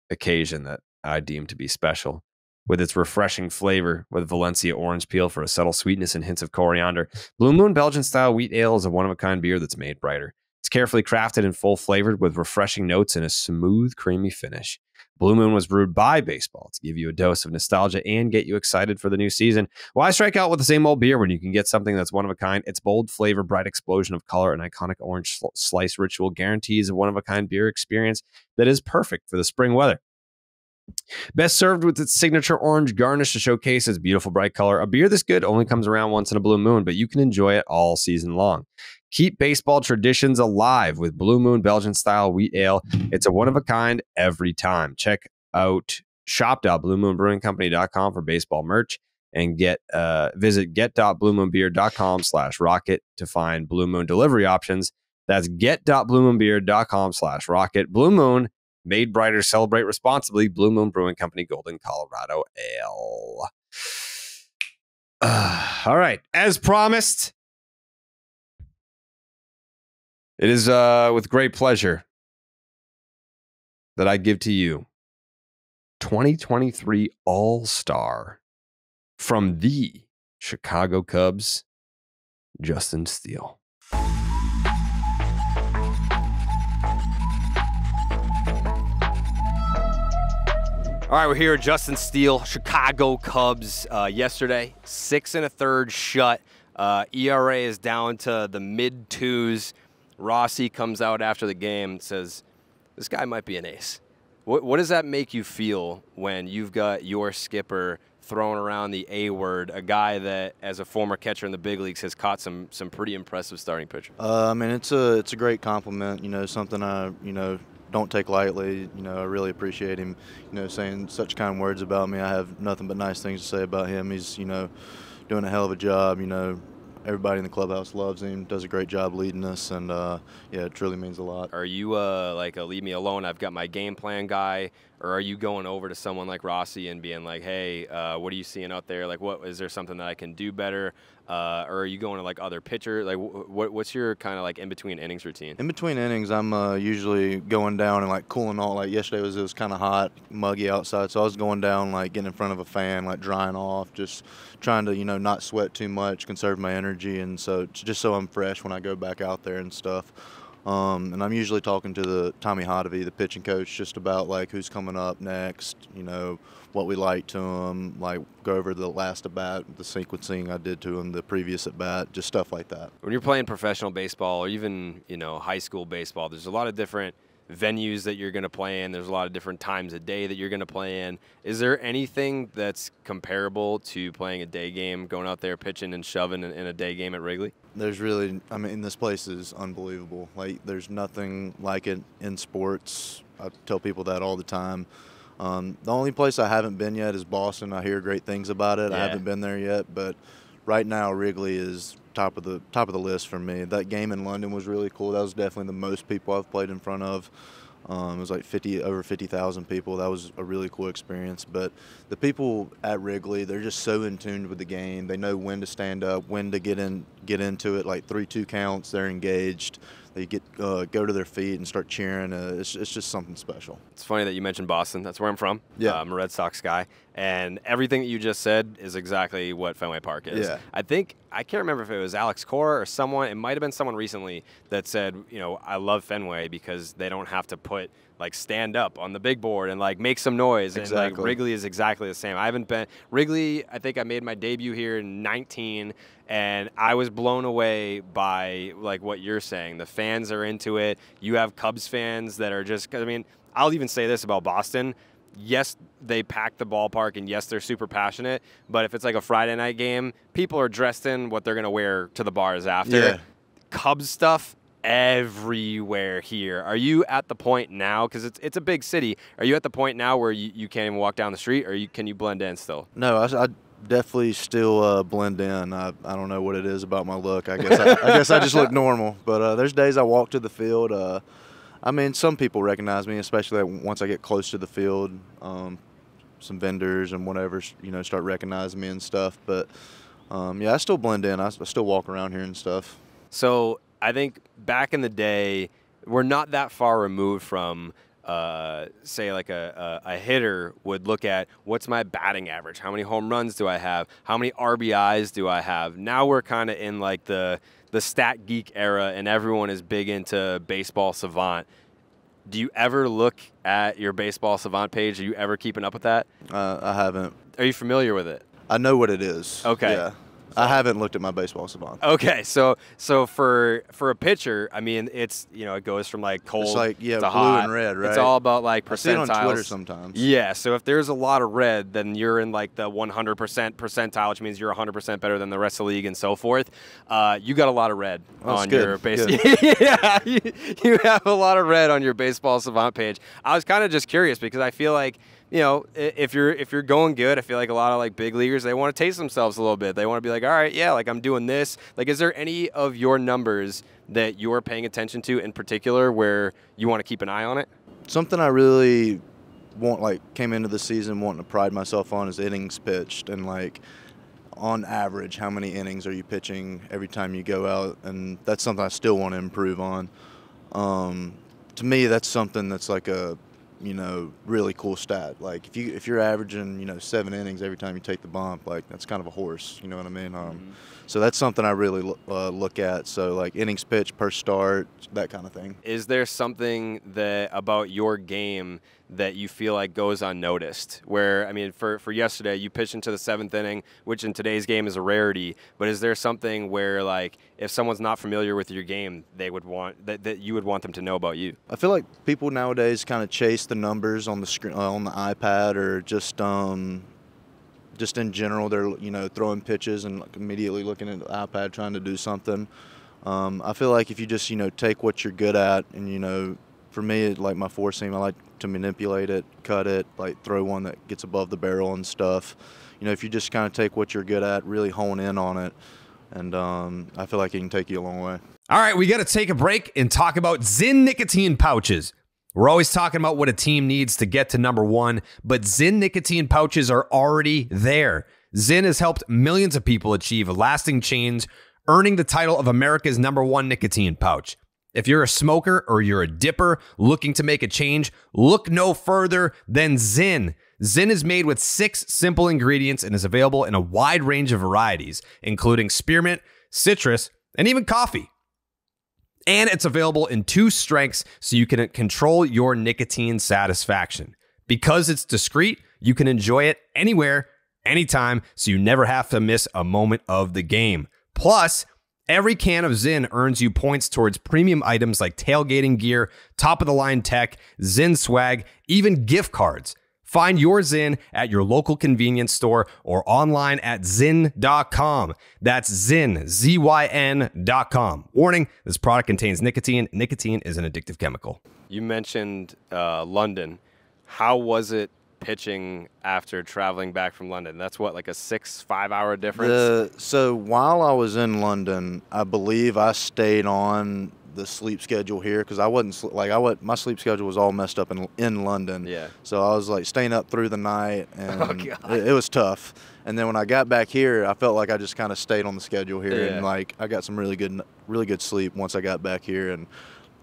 occasion that I deem to be special. With its refreshing flavor with Valencia orange peel for a subtle sweetness and hints of coriander, Blue Moon Belgian-style wheat ale is a one-of-a-kind beer that's made brighter. It's carefully crafted and full-flavored with refreshing notes and a smooth, creamy finish. Blue Moon was brewed by baseball to give you a dose of nostalgia and get you excited for the new season. Why strike out with the same old beer when you can get something that's one of a kind? Its bold flavor, bright explosion of color, and iconic orange slice ritual guarantees a one-of-a-kind beer experience that is perfect for the spring weather. Best served with its signature orange garnish to showcase its beautiful bright color. A beer this good only comes around once in a blue moon, but you can enjoy it all season long. Keep baseball traditions alive with Blue Moon Belgian-style wheat ale. It's a one-of-a-kind every time. Check out shop.bluemoonbrewingcompany.com for baseball merch and visit get.bluemoonbeer.com/rocket to find Blue Moon delivery options. That's get.bluemoonbeer.com/rocket. Blue Moon, made brighter, celebrate responsibly. Blue Moon Brewing Company, Golden, Colorado Ale. All right. As promised, it is with great pleasure that I give to you 2023 All-Star from the Chicago Cubs, Justin Steele. All right, we're here at Justin Steele, Chicago Cubs. Yesterday, 6 1/3 shut. ERA is down to the mid-2s. Rossi comes out after the game and says, this guy might be an ace. What does that make you feel when you've got your skipper throwing around the A word, a guy that, as a former catcher in the big leagues, has caught some pretty impressive starting pitchers? I mean, it's a great compliment, something I, don't take lightly. I really appreciate him, saying such kind words about me. I have nothing but nice things to say about him. He's, doing a hell of a job, Everybody in the clubhouse loves him, does a great job leading us, and, yeah, it truly means a lot. Are you like a leave me alone, I've got my game plan guy, or are you going over to someone like Rossi and being like, hey, what are you seeing out there? Like, what is there something that I can do better? Or are you going to like other pitchers? Like, what's your kind of like in between innings routine? In between innings, I'm usually going down and like cooling off. Like yesterday it was kind of hot, muggy outside, so I was going down like getting in front of a fan, like drying off, just trying to not sweat too much, conserve my energy, and so just so I'm fresh when I go back out there and stuff. And I'm usually talking to the Tommy Hotovy, the pitching coach, just about like who's coming up next, what we like to him, like go over the last at bat, the sequencing I did to him, the previous at bat, just stuff like that. When you're playing professional baseball or even, high school baseball, there's a lot of different venues that you're going to play in. There's a lot of different times a day that you're going to play in. Is there anything that's comparable to playing a day game, going out there pitching and shoving in a day game at Wrigley? There's really, this place is unbelievable. Like, there's nothing like it in sports. I tell people that all the time. The only place I haven't been yet is Boston. I hear great things about it. Yeah. I haven't been there yet, but right now Wrigley is top of the list for me. That game in London was really cool. That was definitely the most people I've played in front of. It was like over 50,000 people. That was a really cool experience. But the people at Wrigley, they're just so in tune with the game. They know when to stand up, when to get into it. Like 3-2 counts, they're engaged. They go to their feet and start cheering. It's just something special. It's funny that you mentioned Boston. That's where I'm from. Yeah. I'm a Red Sox guy. And everything that you just said is exactly what Fenway Park is. Yeah. I can't remember if it was Alex Cora or someone. It might have been someone recently that said, I love Fenway because they don't have to put stand up on the big board and make some noise. Exactly. And Wrigley is exactly the same. I haven't been Wrigley. I think I made my debut here in 19, and I was blown away by what you're saying. The fans are into it. You have Cubs fans that are just. I'll even say this about Boston. Yes, they pack the ballpark, and yes, they're super passionate. But if it's a Friday night game, people are dressed in what they're going to wear to the bars after. Yeah. Cubs stuff everywhere here. Are you at the point now, because it's a big city, are you at the point now where you can't even walk down the street, or can you blend in still? No, I definitely still blend in. I don't know what it is about my look. I guess I just look normal. But there's days I walk to the field. Some people recognize me, especially once I get close to the field. some vendors and whatever, start recognizing me and stuff. But yeah, I still blend in. I still walk around here and stuff. So I think back in the day, we're not that far removed from, say, like a hitter would look at what's my batting average? How many home runs do I have? How many RBIs do I have? Now we're kind of in like the stat geek era, and everyone is big into Baseball Savant. Do you ever look at your Baseball Savant page? Are you ever keeping up with that? I haven't. Are you familiar with it? I know what it is. Okay. Yeah. I haven't looked at my Baseball Savant. Okay, so for a pitcher, I mean, it's, it goes from like cold It's like, to blue hot. and red, right? It's all about like percentiles. I see it on Twitter sometimes. Yeah, so if there's a lot of red, then you're in like the 100% percentile, which means you're 100% better than the rest of the league and so forth. You got a lot of red on your base. Yeah, you have a lot of red on your Baseball Savant page. I was kind of just curious because I feel like, if you're going good, I feel like a lot of like big leaguers, they want to taste themselves a little bit. They want to be like, all right, yeah, like I'm doing this. Like, is there any of your numbers that you're paying attention to in particular where you want to keep an eye on it? Something I really came into the season wanting to pride myself on is innings pitched, and like on average, how many innings are you pitching every time you go out? And that's something I still want to improve on. To me, that's something that's like a really cool stat. Like if you're averaging, 7 innings every time you take the bump, like that's kind of a horse, you know what I mean? So that's something I really look at. So like innings pitched per start, that kind of thing. Is there something about your game that you feel like goes unnoticed? Where, I mean, for yesterday, you pitched into the 7th inning, which in today's game is a rarity. But is there something where, like, if someone's not familiar with your game, they would want that you would want them to know about you? I feel like people nowadays kind of chase the numbers on the screen, on the iPad, or just in general, they're throwing pitches and like immediately looking at the iPad trying to do something. I feel like if you just take what you're good at, and for me, like my four seam, I like to manipulate it, cut it, like throw one that gets above the barrel and stuff. If you just kind of take what you're good at, really hone in on it, and I feel like it can take you a long way. All right, we got to take a break and talk about Zyn nicotine pouches. We're always talking about what a team needs to get to number 1, but Zyn nicotine pouches are already there. Zyn has helped millions of people achieve a lasting change, earning the title of America's #1 nicotine pouch. If you're a smoker or you're a dipper looking to make a change, look no further than Zyn. Zyn is made with 6 simple ingredients and is available in a wide range of varieties, including spearmint, citrus, and even coffee. And it's available in 2 strengths so you can control your nicotine satisfaction. Because it's discreet, you can enjoy it anywhere, anytime, so you never have to miss a moment of the game. Plus, every can of Zyn earns you points towards premium items like tailgating gear, top-of-the-line tech, Zyn swag, even gift cards. Find your Zyn at your local convenience store or online at Zyn.com. That's Zyn, ZYN.com. Warning, this product contains nicotine. Nicotine is an addictive chemical. You mentioned London. How was it pitching after traveling back from London? That's what, like a 5-hour difference? So while I was in London, I believe I stayed on the sleep schedule here because I wasn't my sleep schedule was all messed up in London. Yeah. So I was like staying up through the night, and it was tough. And then when I got back here, I felt like I just kind of stayed on the schedule here, and like I got some really good sleep once I got back here, and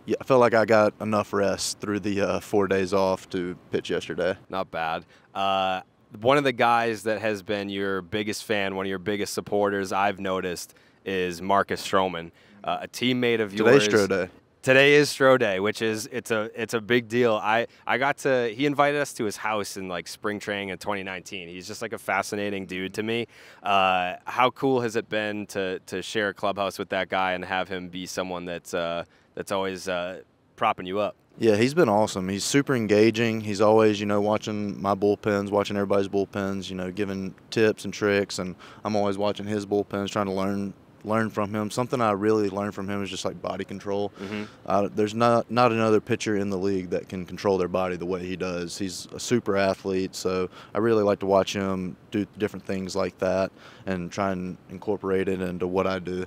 yeah, I felt like I got enough rest through the 4 days off to pitch yesterday. Not bad. One of the guys that has been your biggest fan, one of your biggest supporters, I've noticed, is Marcus Stroman, a teammate of yours. Today's Stro Day. Today is Stro Day, which is it's a big deal. He invited us to his house in like spring training in 2019. He's just like a fascinating dude to me. How cool has it been to share a clubhouse with that guy and have him be someone that's always propping you up? Yeah, he's been awesome. He's super engaging. He's always, watching my bullpens, watching everybody's bullpens, giving tips and tricks, and I'm always watching his bullpens, trying to learn from him. Something I really learned from him is just like body control. There's not another pitcher in the league that can control their body the way he does. He's a super athlete, so I really like to watch him do different things like that and try and incorporate it into what I do.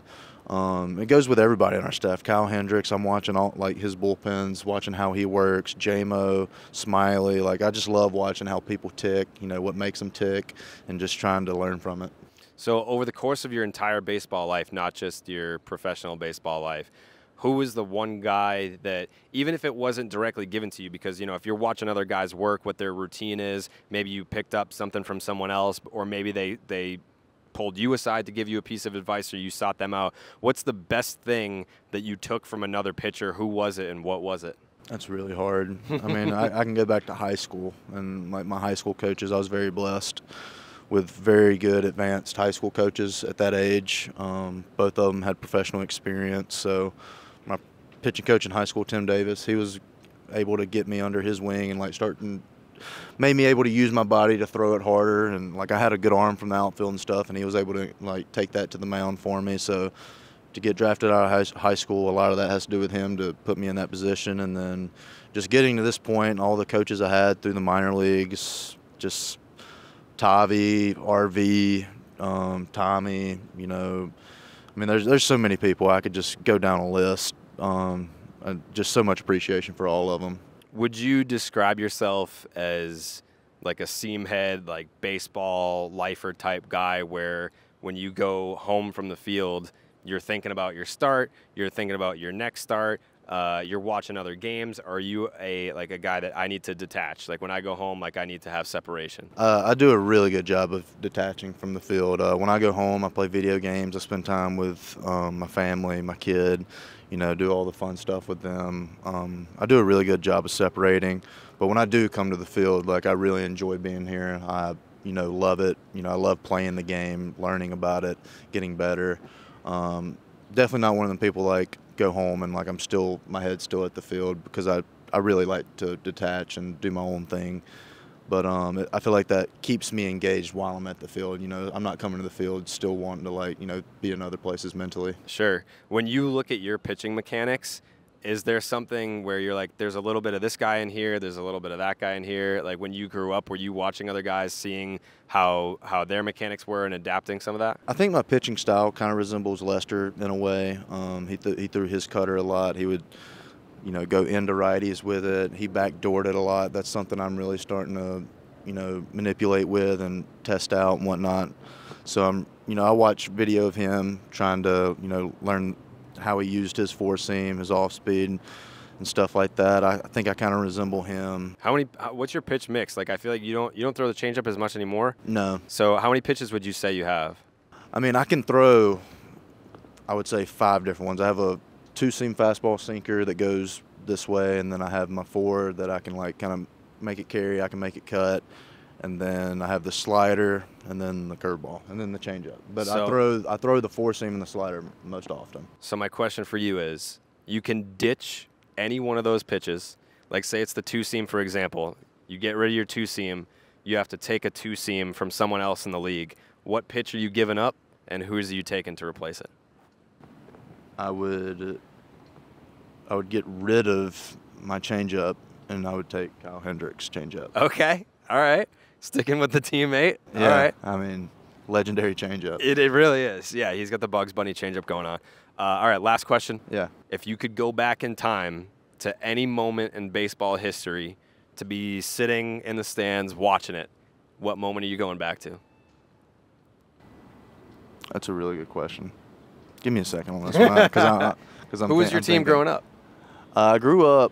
It goes with everybody on our staff. Kyle Hendricks, I'm watching all like his bullpens, watching how he works. J-Mo, Smiley, like I just love watching how people tick, you know, what makes them tick, and just trying to learn from it. So over the course of your entire baseball life, not just your professional baseball life, who was the one guy that, even if it wasn't directly given to you, because, you know, if you're watching other guys work, what their routine is, maybe you picked up something from someone else, or maybe they pulled you aside to give you a piece of advice or you sought them out. What's the best thing that you took from another pitcher? Who was it and what was it? That's really hard. I mean, I can go back to high school, and like my high school coaches, I was very blessed with very good advanced high school coaches at that age. Both of them had professional experience. So my pitching coach in high school, Tim Davis, he was able to get me under his wing and like made me able to use my body to throw it harder. And like I had a good arm from the outfield and stuff, and he was able to like take that to the mound for me. So to get drafted out of high school, a lot of that has to do with him to put me in that position. And then just getting to this point, all the coaches I had through the minor leagues, just Tavi, RV, Tommy, you know, I mean, there's so many people. I could just go down a list. Just so much appreciation for all of them. Would you describe yourself as like a seam head, like baseball lifer type guy where when you go home from the field, you're thinking about your start, you're thinking about your next start, you're watching other games? Or are you a guy that I need to detach? Like when I go home, like I need to have separation? I do a really good job of detaching from the field. When I go home, I play video games. I spend time with my family, my kid, you know, do all the fun stuff with them. I do a really good job of separating. But when I do come to the field, like I really enjoy being here. I, you know, love it. You know, I love playing the game, learning about it, getting better. Definitely not one of them people like go home and like my head's still at the field, because I really like to detach and do my own thing. But I feel like that keeps me engaged while I'm at the field. You know, I'm not coming to the field still wanting to like, you know, be in other places mentally. Sure. When you look at your pitching mechanics, is there something where you're like, there's a little bit of this guy in here, there's a little bit of that guy in here? Like when you grew up, were you watching other guys, seeing how their mechanics were and adapting some of that? I think my pitching style kind of resembles Lester in a way. He threw his cutter a lot. He would, you know, go into righties with it. He backdoored it a lot. That's something I'm really starting to, you know, manipulate with and test out and whatnot. So I watch video of him trying to, you know, learn how he used his four seam, his off speed, and stuff like that. I think I kind of resemble him. What's your pitch mix? Like I feel like you don't throw the changeup as much anymore. No. So how many pitches would you say you have? I mean, I can throw, I would say 5 different ones. I have a 2-seam fastball sinker that goes this way, and then I have my 4 that I can like kind of make it carry, I can make it cut, and then I have the slider, and then the curveball, and then the changeup. But I throw the 4-seam and the slider most often. So my question for you is, you can ditch any one of those pitches. Like say it's the 2-seam, for example. You get rid of your 2-seam, you have to take a 2-seam from someone else in the league. What pitch are you giving up, and who is you taking to replace it? I would get rid of my changeup, and I would take Kyle Hendricks' changeup. Okay, all right. Sticking with the teammate. Yeah, all right. I mean, legendary changeup. It really is. Yeah, he's got the Bugs Bunny changeup going on. All right, last question. Yeah. If you could go back in time to any moment in baseball history to be sitting in the stands watching it, what moment are you going back to? That's a really good question. Give me a second on this one. Who was your team growing up? I grew up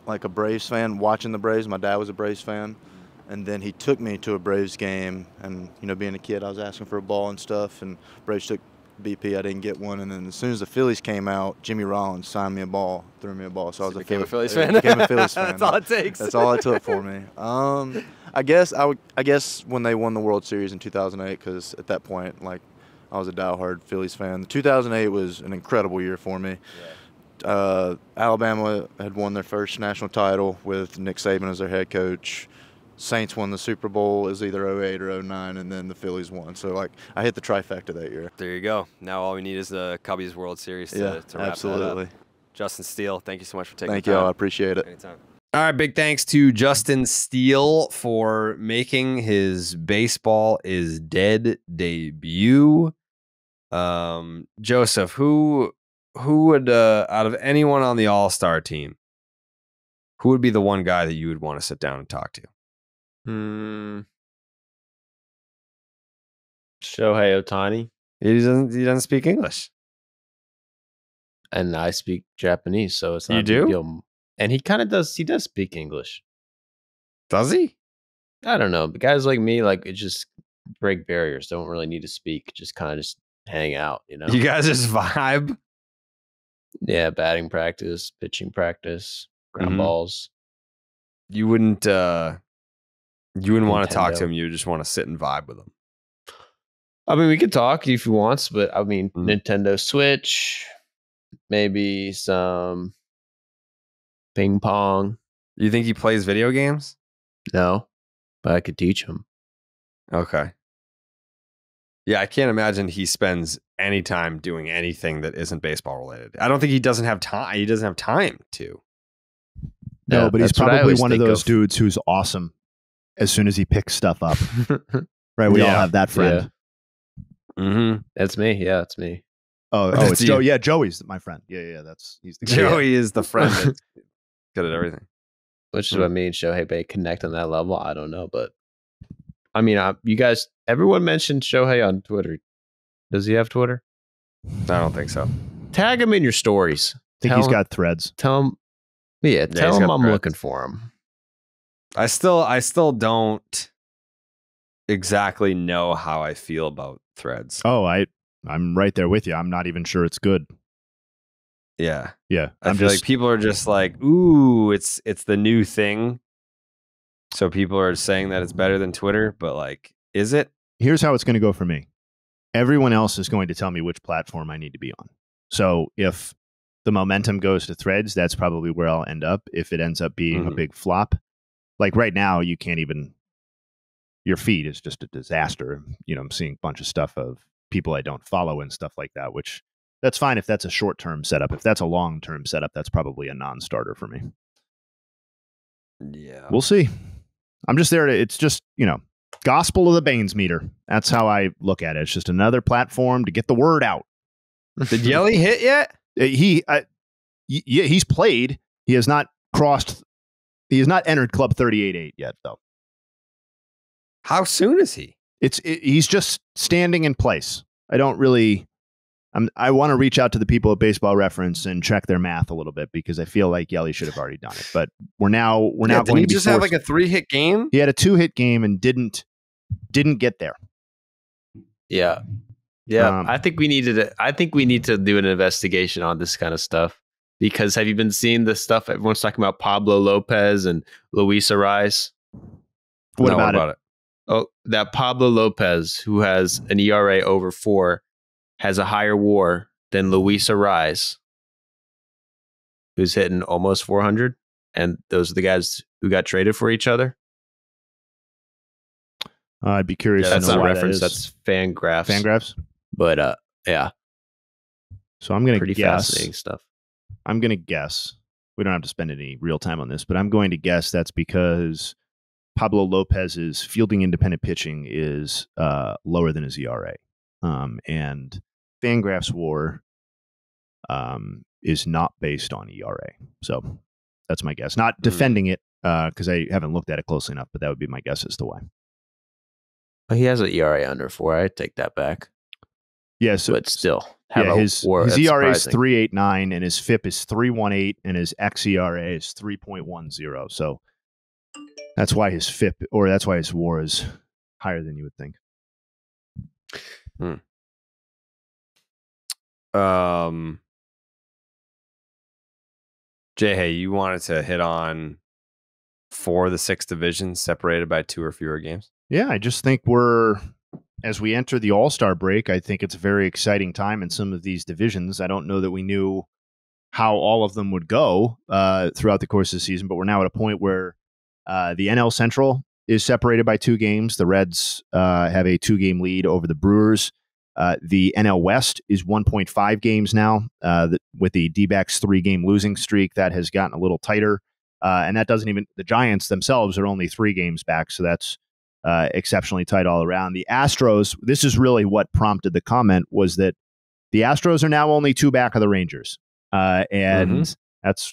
like a Braves fan, watching the Braves. My dad was a Braves fan. And then he took me to a Braves game. And, you know, being a kid, I was asking for a ball and stuff. And Braves took BP. I didn't get one. And then as soon as the Phillies came out, Jimmy Rollins signed me a ball, threw me a ball. So I was a Phillies fan. Became a Phillies fan. That's all it takes. That's all it took for me. I guess when they won the World Series in 2008, because at that point, like, I was a diehard Phillies fan. 2008 was an incredible year for me. Yeah. Alabama had won their first national title with Nick Saban as their head coach. Saints won the Super Bowl as either 08 or 09, and then the Phillies won. So, like, I hit the trifecta that year. There you go. Now all we need is the Cubbies World Series to wrap absolutely. that up. Justin Steele, thank you so much for taking Thank the you time. all. I appreciate it. Anytime. All right, big thanks to Justin Steele for making his Baseball is Dead debut. Joseph, who would out of anyone on the All-Star team, who would be the one guy that you would want to sit down and talk to? Shohei Ohtani. He doesn't speak English. And I speak Japanese, so it's not You a big do? deal. And he kind of does. He does speak English. Does he? I don't know. But guys like me, like, it just break barriers. Don't really need to speak. Just kind of just hang out. You know. You guys just vibe. Yeah, batting practice, pitching practice, ground Mhm. balls. You wouldn't want to talk to Nintendo. him. You just want to sit and vibe with him. I mean, we could talk if he wants, but I mean, Mhm. Nintendo Switch, maybe some ping pong. You think he plays video games? No, but I could teach him. Okay. Yeah, I can't imagine he spends any time doing anything that isn't baseball related. I don't think he doesn't have time. He doesn't have time to. No, Yeah, but he's that's what I probably always one of think those of. dudes who's awesome as soon as he picks stuff up. Right? We all Yeah. have that friend. Mm-hmm. That's me. Yeah, it's me. Oh, That's it's Joe. you. Yeah, Joey's my friend. Yeah, he's the guy. Joey is the friend that's good at everything. Which is what me and Shohei Bay connect on that level. I don't know, but I mean, you guys, everyone mentioned Shohei on Twitter. Does he have Twitter? I don't think so. Tag him in your stories. I think he's got threads. Tell him. Yeah, tell he's him got I'm threads. looking for him. I still don't exactly know how I feel about threads. Oh, I'm right there with you. I'm not even sure it's good. Yeah. Yeah, I feel like people are just like, ooh, it's the new thing. So people are saying that it's better than Twitter, but like, is it? Here's how it's going to go for me. Everyone else is going to tell me which platform I need to be on. So if the momentum goes to threads, that's probably where I'll end up. If it ends up being a Mhm. big flop, like right now, you can't even, your feed is just a disaster. You know, I'm seeing a bunch of stuff of people I don't follow and stuff like that, which that's fine if that's a short-term setup. If that's a long-term setup, that's probably a non-starter for me. Yeah. We'll see. I'm just there to, it's just, gospel of the Baines meter. That's how I look at it. It's just another platform to get the word out. Did Yelly hit yet? He's played. He has not entered Club 38-8 yet, though. How soon is he? He's just standing in place. I don't really. I want to reach out to the people at Baseball Reference and check their math a little bit because I feel like Yelly should have already done it. But we're now Didn't going he to be just have forced- like a 3-hit game? He had a 2-hit game and didn't get there. Yeah. I think we need to do an investigation on this kind of stuff because have you been seeing the stuff everyone's talking about Pablo Lopez and Luis Ariz? What about it? Oh, that Pablo Lopez, who has an ERA over 4, has a higher WAR than Luis Ariz, who's hitting almost 400, and those are the guys who got traded for each other. I'd be curious. Yeah, that's to know not why reference. That is. That's Fangraphs. Fangraphs. But yeah, so I'm going to pretty guess. fascinating stuff. I'm going to guess. We don't have to spend any real time on this, but I'm going to guess that's because Pablo Lopez's fielding independent pitching is lower than his ERA, and Fangraphs WAR is not based on ERA. So that's my guess. Not defending it because I haven't looked at it closely enough, but that would be my guess as to why. He has an ERA under 4. I take that back. Yeah, so But still, his WAR, that's ERA is surprising. 3.89 and his FIP is 3.18 and his xERA is 3.10. So that's why his FIP or that's why his WAR is higher than you would think. Jay, hey, you wanted to hit on 4 of the 6 divisions separated by 2 or fewer games? Yeah, I just think as we enter the All-Star break, I think it's a very exciting time in some of these divisions. I don't know that we knew how all of them would go throughout the course of the season, but we're now at a point where the NL Central is separated by 2 games. The Reds have a 2-game lead over the Brewers. The NL West is 1.5 games now with the D-backs 3-game losing streak. That has gotten a little tighter. And that doesn't even, the Giants themselves are only 3 games back. So that's exceptionally tight all around. The Astros, this is really what prompted the comment, was that the Astros are now only 2 back of the Rangers. And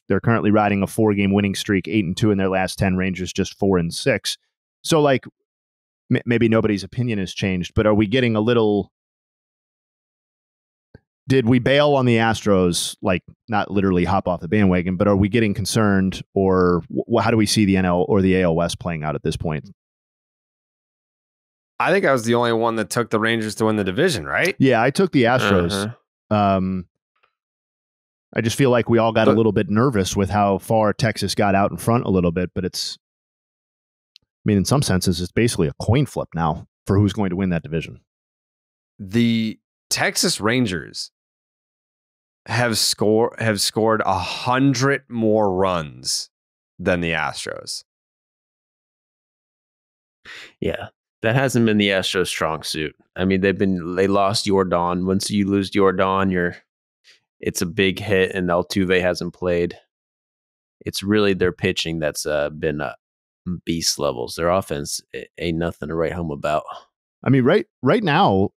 they're currently riding a 4-game winning streak, 8-2 in their last 10. Rangers just 4-6. So like maybe nobody's opinion has changed, but are we getting a little? Did we bail on the Astros? Like not literally hop off the bandwagon, but are we getting concerned, or how do we see the NL or the AL West playing out at this point? I think I was the only one that took the Rangers to win the division, right? Yeah, I took the Astros. I just feel like we all got a little bit nervous with how far Texas got out in front a little bit, but it's, I mean, in some senses, it's basically a coin flip now for who's going to win that division. The Texas Rangers have scored 100 more runs than the Astros. Yeah, that hasn't been the Astros' strong suit. I mean, they lost Jordan. Once you lose Jordan, it's a big hit, and Altuve hasn't played. It's really their pitching that's been beast levels. Their offense ain't nothing to write home about. I mean, right now,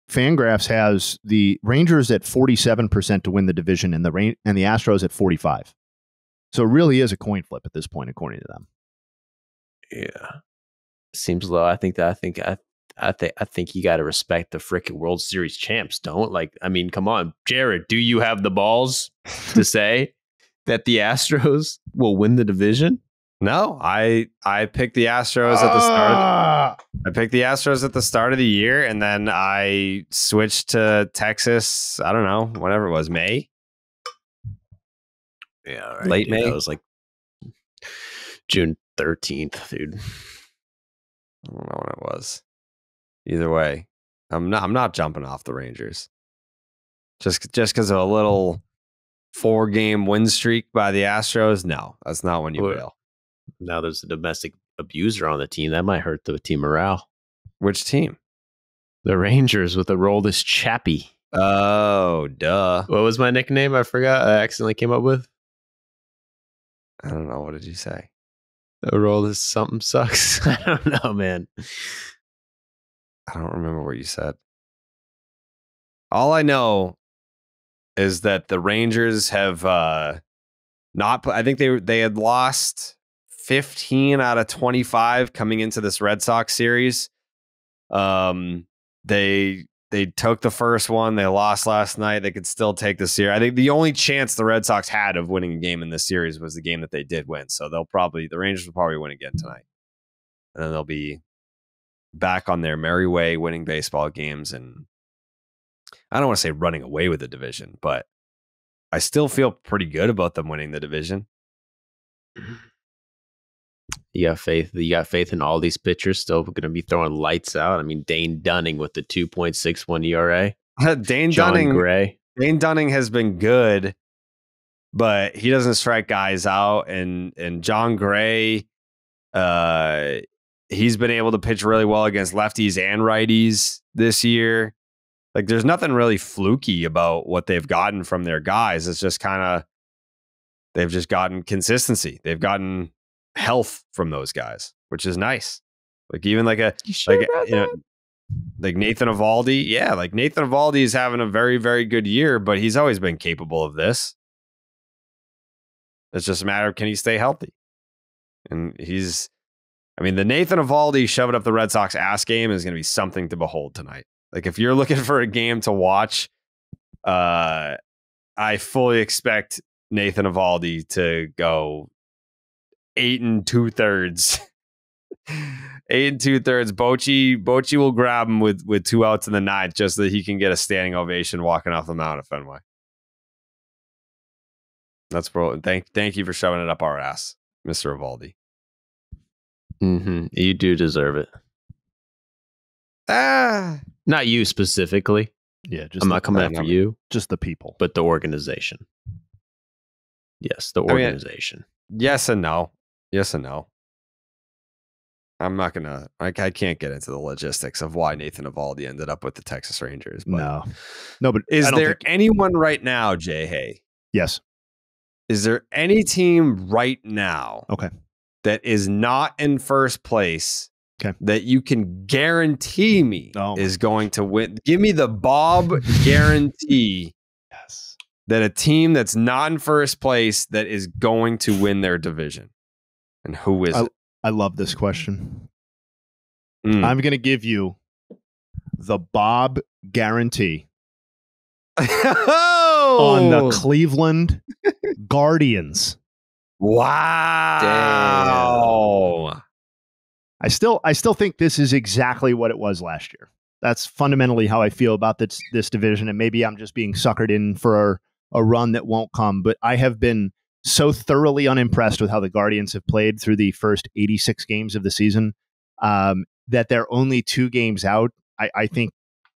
Fangraphs has the Rangers at 47% to win the division, and the Astros at 45%. So it really is a coin flip at this point, according to them. Yeah, seems low. I think you got to respect the frickin' World Series champs. Don't I mean, come on, Jared. Do you have the balls to say that the Astros will win the division? No, I picked the Astros at the start. I picked the Astros at the start of the year, and then I switched to Texas. I don't know, whatever it was, May. Yeah, right, late dude, May. It was like June 13th, dude. I don't know when it was. Either way, I'm not jumping off the Rangers. Just because of a little 4-game win streak by the Astros. No, that's not when you bail. Now there's a domestic abuser on the team. That might hurt the team morale. Which team? The Rangers with a Roldis Chappie. Oh, duh. What was my nickname? I forgot. I accidentally came up with. I don't know. What did you say? The Roldis something sucks. I don't know, man. I don't remember what you said. All I know is that the Rangers have not. I think they had lost 15 out of 25 coming into this Red Sox series. They took the first one. They lost last night. They could still take the series. I think the only chance the Red Sox had of winning a game in this series was the game that they did win. So the Rangers will probably win again tonight, and then they'll be back on their merry way, winning baseball games. And I don't want to say running away with the division, but I still feel pretty good about them winning the division. You got faith. You got faith in all these pitchers still going to be throwing lights out. I mean, Dane Dunning with the 2.61 ERA. Dane Dunning has been good, but he doesn't strike guys out. And John Gray, he's been able to pitch really well against lefties and righties this year. Like, there's nothing really fluky about what they've gotten from their guys. It's just they've just gotten consistency. They've gotten health from those guys, which is nice. Like even like Nathan Eovaldi. Yeah, like Nathan Eovaldi is having a very, very good year, but he's always been capable of this. It's just a matter of, can he stay healthy? And the Nathan Eovaldi shove it up the Red Sox ass game is going to be something to behold tonight. Like if you're looking for a game to watch, I fully expect Nathan Eovaldi to go 8 2/3. 8 2/3. Bochy will grab him with 2 outs in the 9th just so that he can get a standing ovation walking off the mound at Fenway. That's bro. Thank you for shoving it up our ass, Mr. Eovaldi. Mm-hmm. You do deserve it. Not you specifically. Yeah, I'm not coming after you. Just the people, but the organization. Yes, the organization. Yes and no. Yes and no. I'm not gonna. I can't get into the logistics of why Nathan Eovaldi ended up with the Texas Rangers. But no. But is there anyone right now, Jay Hay? Yes. Is there any team right now? Okay. That is not in first place that you can guarantee me is going to win. Give me the Bob guarantee that a team that's not in first place that is going to win their division. And who is it? I love this question. I'm going to give you the Bob guarantee on the Cleveland Guardians. Wow. Damn. I still think this is exactly what it was last year. That's fundamentally how I feel about this division, and maybe I'm just being suckered in for a run that won't come, but I have been so thoroughly unimpressed with how the Guardians have played through the first 86 games of the season that they're only 2 games out. I think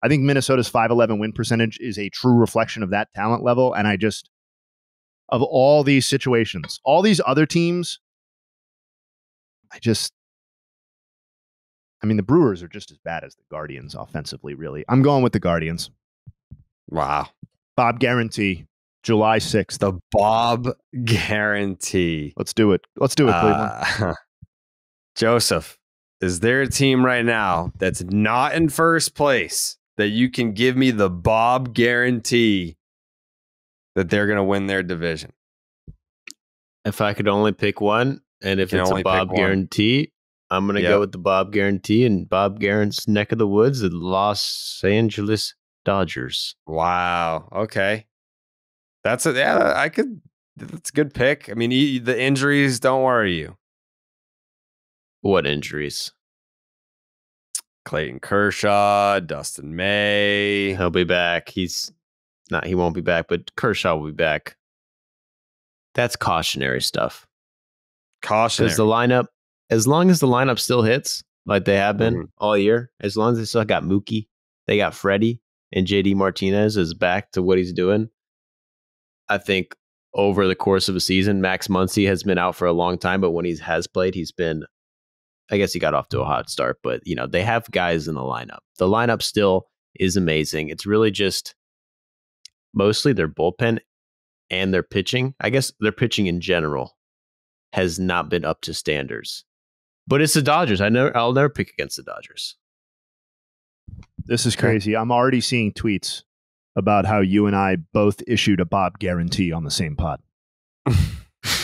Minnesota's 5-11 win percentage is a true reflection of that talent level, and of all these situations, all these other teams, the Brewers are just as bad as the Guardians offensively, really. I'm going with the Guardians. Wow. Bob guarantee, July 6th. The Bob guarantee. Let's do it. Let's do it, Cleveland. Joseph, is there a team right now that's not in first place that you can give me the Bob guarantee that they're going to win their division? If I could only pick one, and if it's a Bob guarantee, I'm going to go with the Bob guarantee and Bob Guarant's neck of the woods, the Los Angeles Dodgers. Wow. Okay. That's a good pick. I mean, the injuries don't worry you. What injuries? Clayton Kershaw, Dustin May. He'll be back. He won't be back, but Kershaw will be back. That's cautionary stuff. Cautionary. Because the lineup, as long as the lineup still hits like they have been all year, as long as they still got Mookie, they got Freddie, and JD Martinez is back to what he's doing. I think over the course of a season, Max Muncy has been out for a long time, but when he has played, he's been, I guess he got off to a hot start, but they have guys in the lineup. The lineup still is amazing. It's really just mostly their bullpen and their pitching. I guess their pitching in general has not been up to standards. But it's the Dodgers. I'll never pick against the Dodgers. This is crazy. I'm already seeing tweets about how you and I both issued a Bob guarantee on the same pod.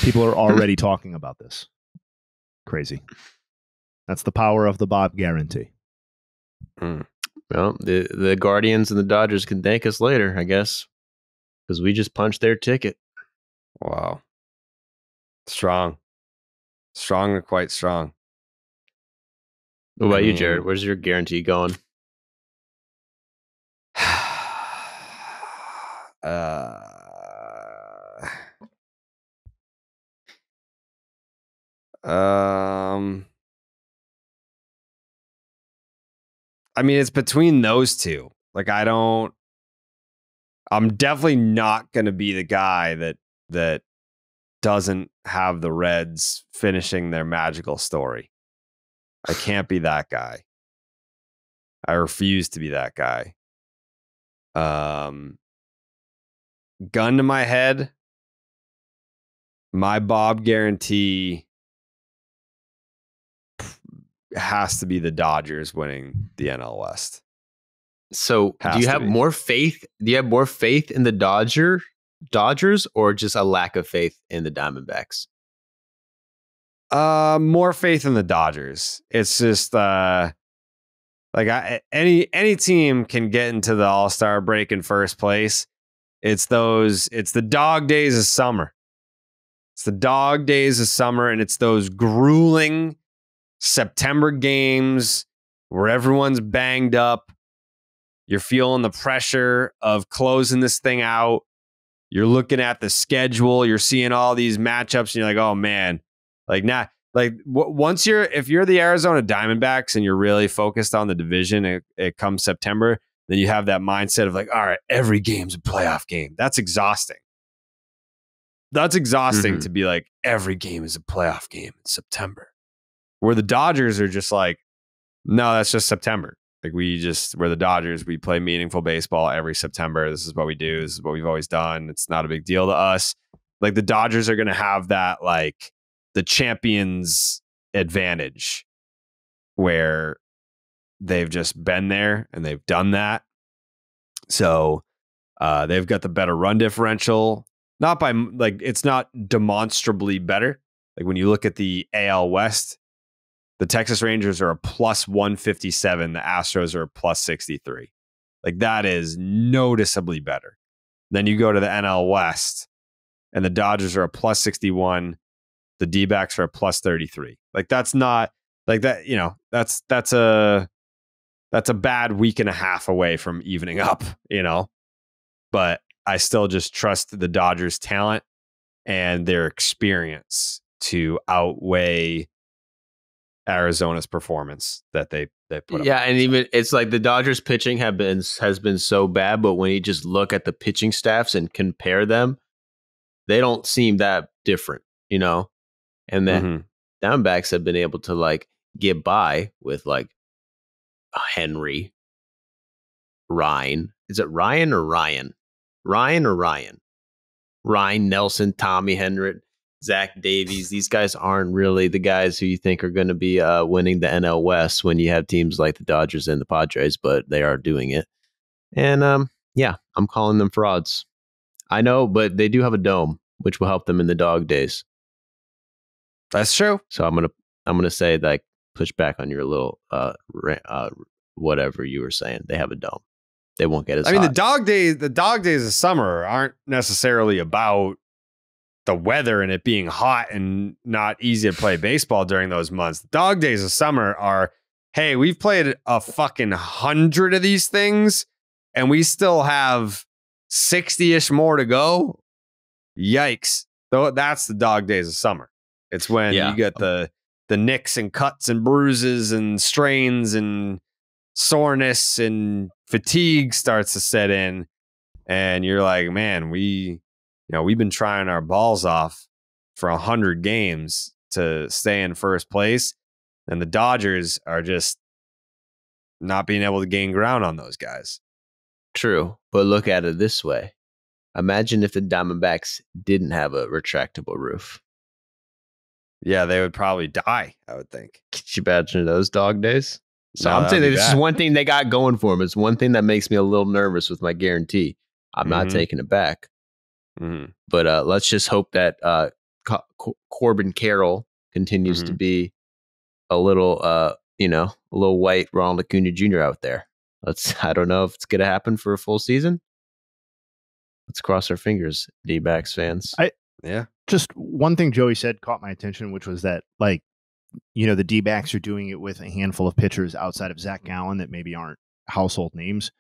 People are already talking about this. Crazy. That's the power of the Bob guarantee. Well, the Guardians and the Dodgers can thank us later, I guess, because we just punched their ticket. Wow. Strong and quite strong. What about you, Jared? Where's your guarantee going? It's between those two. I'm definitely not going to be the guy that doesn't have the Reds finishing their magical story. I can't be that guy. I refuse to be that guy. Gun to my head, my Bob guarantee has to be the Dodgers winning the NL West. So do you have more faith? Do you have more faith in the Dodgers or just a lack of faith in the Diamondbacks? More faith in the Dodgers. It's just any team can get into the All-Star break in first place. It's the dog days of summer. It's the dog days of summer, and it's those grueling September games where everyone's banged up. You're feeling the pressure of closing this thing out. You're looking at the schedule. You're seeing all these matchups, and you're like, oh man, if you're the Arizona Diamondbacks and you're really focused on the division, it comes September, then you have that mindset of like, all right, every game's a playoff game. That's exhausting. That's exhausting to be like, every game is a playoff game in September. Where the Dodgers are just like, no, that's just September. Like we're the Dodgers. We play meaningful baseball every September. This is what we do. This is what we've always done. It's not a big deal to us. Like the Dodgers are going to have that, like the champions advantage where they've just been there and they've done that. So they've got the better run differential. Not by like, it's not demonstrably better. Like when you look at the AL West, the Texas Rangers are a plus 157. The Astros are a plus 63. Like that is noticeably better. Then you go to the NL West and the Dodgers are a plus 61. The D-backs are a plus 33. Like that's not like that, you know, that's a bad week and a half away from evening up, you know, but I still just trust the Dodgers' talent and their experience to outweigh Arizona's performance that they put up. Yeah, and even it's like the Dodgers pitching has been so bad, but when you just look at the pitching staffs and compare them, they don't seem that different, you know? And then Diamondbacks have been able to like get by with like Henry, Ryan. Is it Ryan or Ryan? Ryan or Ryan? Ryan Nelson, Tommy Henry, Zach Davies. These guys aren't really the guys who you think are going to be winning the NL West when you have teams like the Dodgers and the Padres, but they are doing it. And yeah, I'm calling them frauds. I know, but they do have a dome, which will help them in the dog days. That's true. So I'm gonna say like push back on your little whatever you were saying. They have a dome. They won't get as hot. The dog days of summer aren't necessarily about the weather and it being hot and not easy to play baseball during those months. The dog days of summer are, hey, we've played a fucking 100 of these things and we still have 60-ish more to go. Yikes. So that's the dog days of summer. It's when you get the nicks and cuts and bruises and strains and soreness and fatigue starts to set in. And you're like, man, we've been trying our balls off for 100 games to stay in first place. And the Dodgers are just not being able to gain ground on those guys. True. But look at it this way. Imagine if the Diamondbacks didn't have a retractable roof. Yeah, they would probably die, I would think. Could you imagine those dog days? So No, I'm saying this bad. is one thing they got going for them. It's one thing that makes me a little nervous with my guarantee. I'm not taking it back. But let's just hope that Corbin Carroll continues to be a little, a little white Ronald Acuna Jr. out there. I don't know if it's going to happen for a full season. Let's cross our fingers, D-backs fans. Just one thing Joey said caught my attention, which was that, like, the D-backs are doing it with a handful of pitchers outside of Zach Gallen that maybe aren't household names.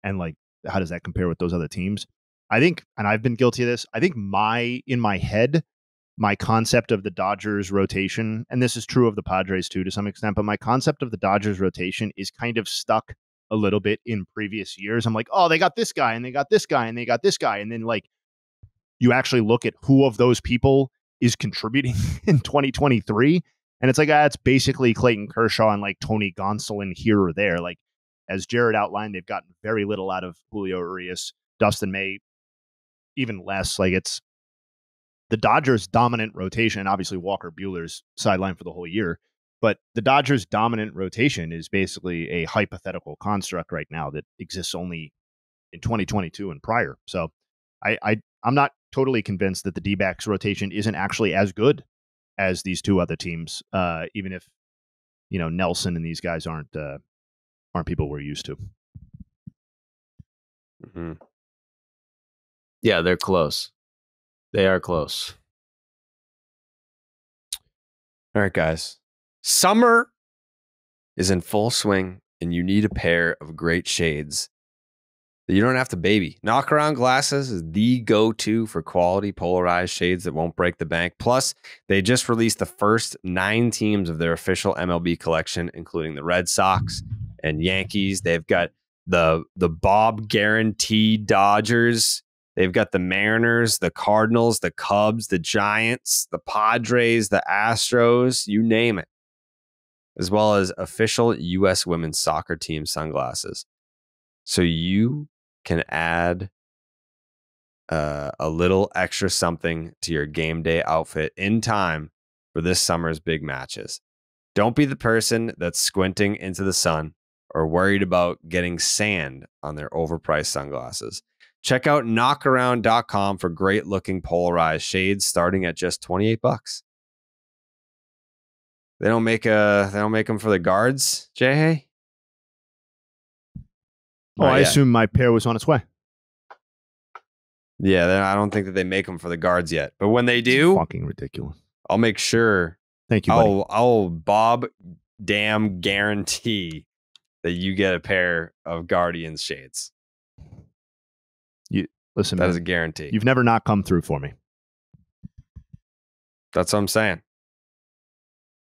And, like, how does that compare with those other teams? I think, and I've been guilty of this, I think in my head, my concept of the Dodgers rotation, and this is true of the Padres too to some extent, but my concept of the Dodgers rotation is kind of stuck a little bit in previous years. I'm like, oh, they got this guy and they got this guy and they got this guy. And then, like, you actually look at who of those people is contributing in 2023. And it's like, it's basically Clayton Kershaw and like Tony Gonsolin here or there. Like, as Jared outlined, they've gotten very little out of Julio Urias, Dustin May, even less. Like, it's the Dodgers' dominant rotation. Obviously, Walker Buehler's sidelined for the whole year. But the Dodgers' dominant rotation is basically a hypothetical construct right now that exists only in 2022 and prior. So I'm not totally convinced that the D-backs rotation isn't actually as good as these two other teams, even if, Nelson and these guys aren't people we're used to. Yeah, they're close. They are close. All right, guys. Summer is in full swing, and you need a pair of great shades that you don't have to baby. Knockaround Glasses is the go-to for quality polarized shades that won't break the bank. Plus, they just released the first 9 teams of their official MLB collection, including the Red Sox and Yankees. They've got the Bob Guarantee Dodgers. They've got the Mariners, the Cardinals, the Cubs, the Giants, the Padres, the Astros, you name it, as well as official U.S. women's soccer team sunglasses. So you can add a little extra something to your game day outfit in time for this summer's big matches. Don't be the person that's squinting into the sun or worried about getting sand on their overpriced sunglasses. Check out knockaround.com for great looking polarized shades starting at just $28. They don't make them for the guards, Jay? Oh, I assume my pair was on its way. Yeah, I don't think that they make them for the guards yet. But when they do, it's fucking ridiculous. I'll make sure. Thank you, buddy. I'll Bob damn guarantee that you get a pair of Guardians shades. Listen, that man, is a guarantee. You've never not come through for me. That's what I'm saying.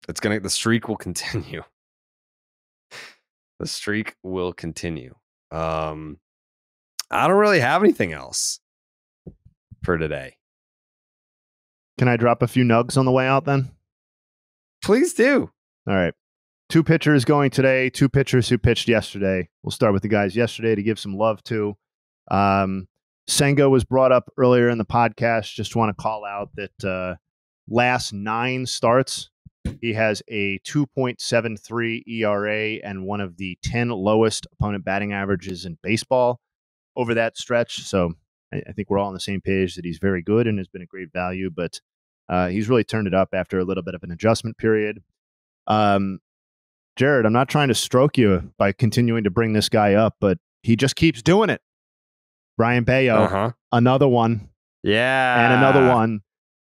The streak will continue. The streak will continue. I don't really have anything else for today. Can I drop a few nugs on the way out then? Please do. All right. 2 pitchers going today, 2 pitchers who pitched yesterday. We'll start with the guys yesterday to give some love to. Senga was brought up earlier in the podcast. Just want to call out that last 9 starts, he has a 2.73 ERA and one of the 10 lowest opponent batting averages in baseball over that stretch. So I think we're all on the same page that he's very good and has been a great value, but he's really turned it up after a little bit of an adjustment period. Jared, I'm not trying to stroke you by continuing to bring this guy up, but he just keeps doing it. Brian Bayo, another one. Yeah. And another one.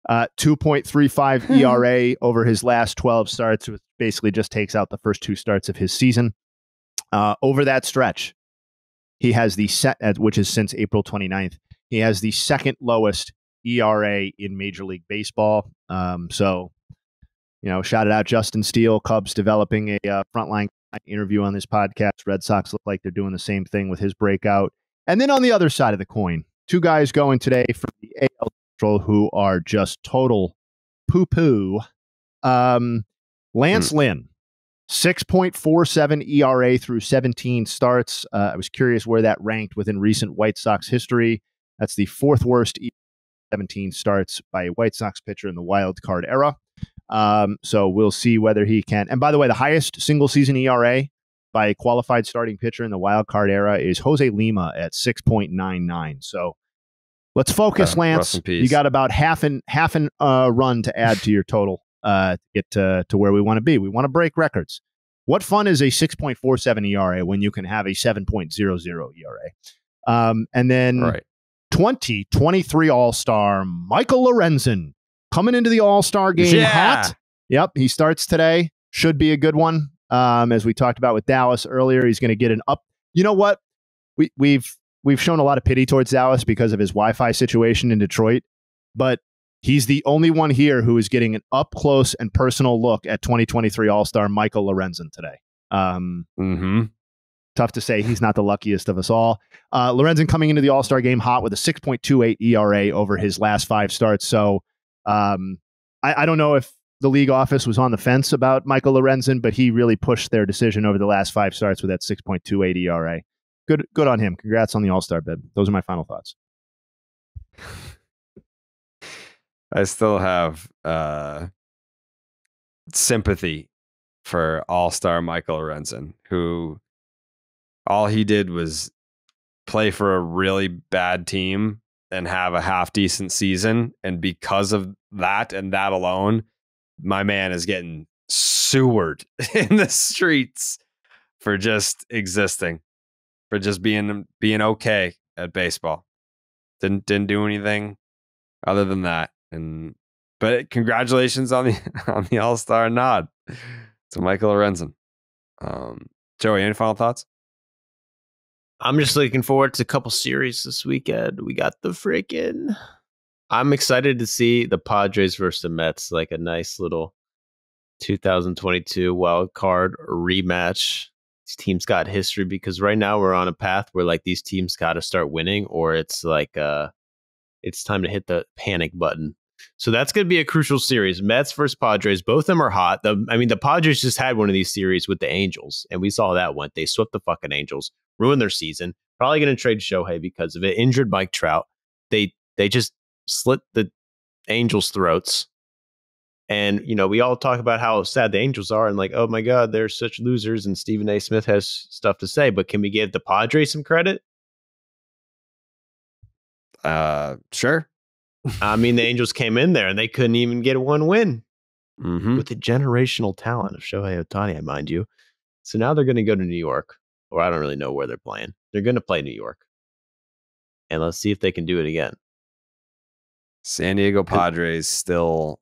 2.35 ERA over his last 12 starts, which basically just takes out the first 2 starts of his season. Over that stretch, he has which is since April 29th, he has the second lowest ERA in Major League Baseball. So, shout it out Justin Steele, Cubs developing a frontline interview on this podcast. Red Sox look like they're doing the same thing with his breakout. And then on the other side of the coin, 2 guys going today for the AL Central who are just total poo-poo. Lance Lynn, 6.47 ERA through 17 starts. I was curious where that ranked within recent White Sox history. That's the 4th worst 17 starts by a White Sox pitcher in the wild card era. So we'll see whether he can. And by the way, the highest single season ERA by a qualified starting pitcher in the wild card era is Jose Lima at 6.99. So let's focus, Lance. You got about half an run to add to your total to get to where we want to be. We want to break records. What fun is a 6.47 ERA when you can have a 7.00 ERA? And then 2023 All-Star Michael Lorenzen coming into the All-Star game hot. Yep, he starts today. Should be a good one. As we talked about with Dallas earlier, he's going to get an up. You know what? We've shown a lot of pity towards Dallas because of his Wi-Fi situation in Detroit, but he's the only one here who is getting an up-close and personal look at 2023 All-Star Michael Lorenzen today. Tough to say he's not the luckiest of us all. Lorenzen coming into the All-Star game hot with a 6.28 ERA over his last 5 starts. So I don't know if the league office was on the fence about Michael Lorenzen, but he really pushed their decision over the last 5 starts with that 6.28 ERA. Good on him. Congrats on the All-Star bid. Those are my final thoughts. I still have sympathy for All-Star Michael Lorenzen, who all he did was play for a really bad team and have a half-decent season. And because of that and that alone, my man is getting sewered in the streets for just existing, for just being okay at baseball. Didn't do anything other than that. But congratulations on the All-Star nod to Michael Lorenzen. Joey, any final thoughts? I'm just looking forward to a couple series this weekend. We got I'm excited to see the Padres versus the Mets, like a nice little 2022 wild card rematch. These teams got history because right now we're on a path where like these teams got to start winning, or it's like it's time to hit the panic button. So that's going to be a crucial series. Mets versus Padres. Both of them are hot. The Padres just had one of these series with the Angels, and we saw that one. They swept the fucking Angels, ruined their season. Probably going to trade Shohei because of it. Injured Mike Trout. They just slit the Angels' throats. And, we all talk about how sad the Angels are and like, oh my God, they're such losers. And Stephen A. Smith has stuff to say, but can we give the Padres some credit? Sure. I mean, the Angels came in there and they couldn't even get one win Mm-hmm. with the generational talent of Shohei Ohtani, I mind you. So now they're going to go to New York, or I don't really know where they're playing. They're going to play New York. And let's see if they can do it again. San Diego Padres still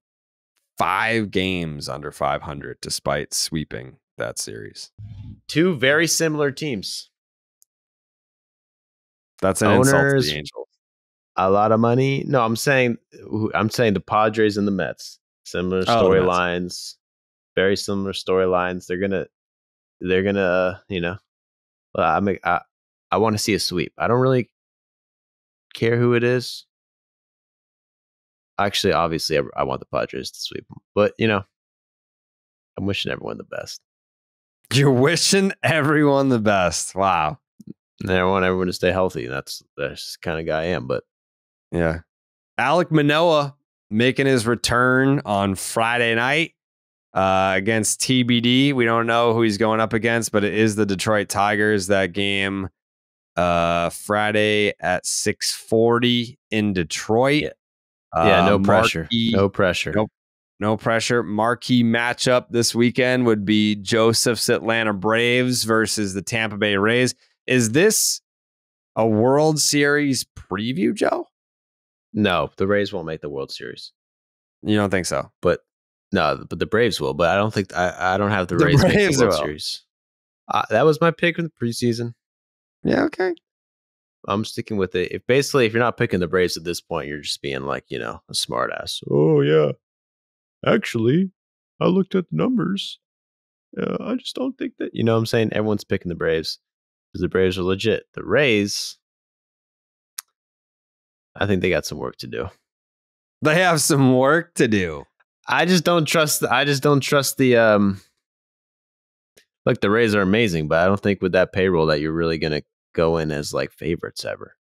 5 games under 500 despite sweeping that series. 2 very similar teams. That's an insult to the Angels. A lot of money. No, I'm saying the Padres and the Mets. Similar storylines. Very similar storylines. They're gonna I want to see a sweep. I don't really care who it is. Actually, obviously, I want the Padres to sweep them. But, I'm wishing everyone the best. You're wishing everyone the best. Wow. And I want everyone to stay healthy. That's the kind of guy I am. But yeah. Alek Manoah making his return on Friday night against TBD. We don't know who he's going up against, but it is the Detroit Tigers. That game Friday at 6:40 in Detroit. Yeah, no pressure. No pressure. No pressure. Marquee matchup this weekend would be Joseph's Atlanta Braves versus the Tampa Bay Rays. Is this a World Series preview, Joe? No, the Rays won't make the World Series. You don't think so? But the Braves will. But I don't think I don't have the Rays make the World Series. That was my pick in the preseason. Yeah, okay. I'm sticking with it. If you're not picking the Braves at this point, you're just being like, a smart ass. Oh yeah. Actually, I looked at the numbers. I just don't think that, what I'm saying? Everyone's picking the Braves because the Braves are legit. The Rays, I think they got some work to do. They have some work to do. I just don't trust the look, the Rays are amazing, but I don't think with that payroll that you're really going to go in as like favorites ever.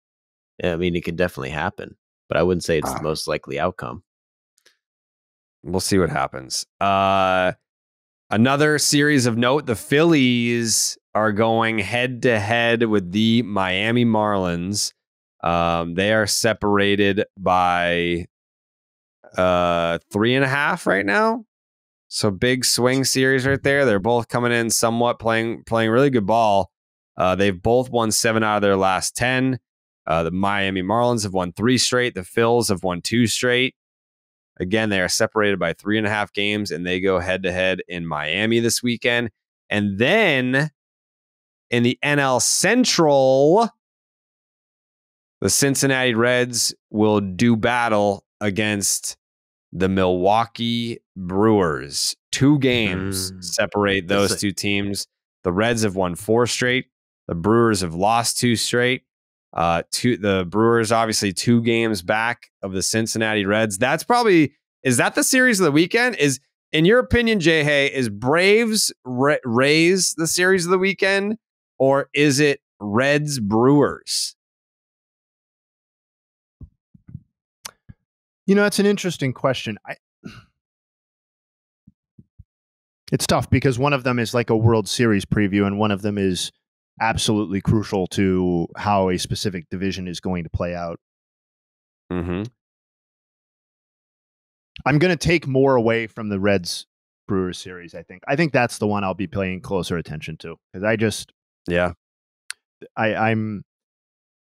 I mean, it could definitely happen, but I wouldn't say it's the most likely outcome. We'll see what happens. Another series of note, the Phillies are going head to head with the Miami Marlins. They are separated by 3.5 right now. So big swing series right there. They're both coming in somewhat playing really good ball. They've both won 7 out of their last 10. The Miami Marlins have won 3 straight. The Phils have won 2 straight. Again, they are separated by 3.5 games, and they go head to head in Miami this weekend. And then in the NL Central, the Cincinnati Reds will do battle against the Milwaukee Brewers. 2 games separate those 2 teams. The Reds have won 4 straight. The Brewers have lost 2 straight. The Brewers obviously 2 games back of the Cincinnati Reds. Is that the series of the weekend? In your opinion, Jay Hay, is Braves Rays the series of the weekend, or is it Reds Brewers? It's an interesting question. It's tough because one of them is like a World Series preview, and one of them is absolutely crucial to how a specific division is going to play out. Mm-hmm. I'm going to take more away from the Reds Brewers series. I think that's the one I'll be paying closer attention to because I'm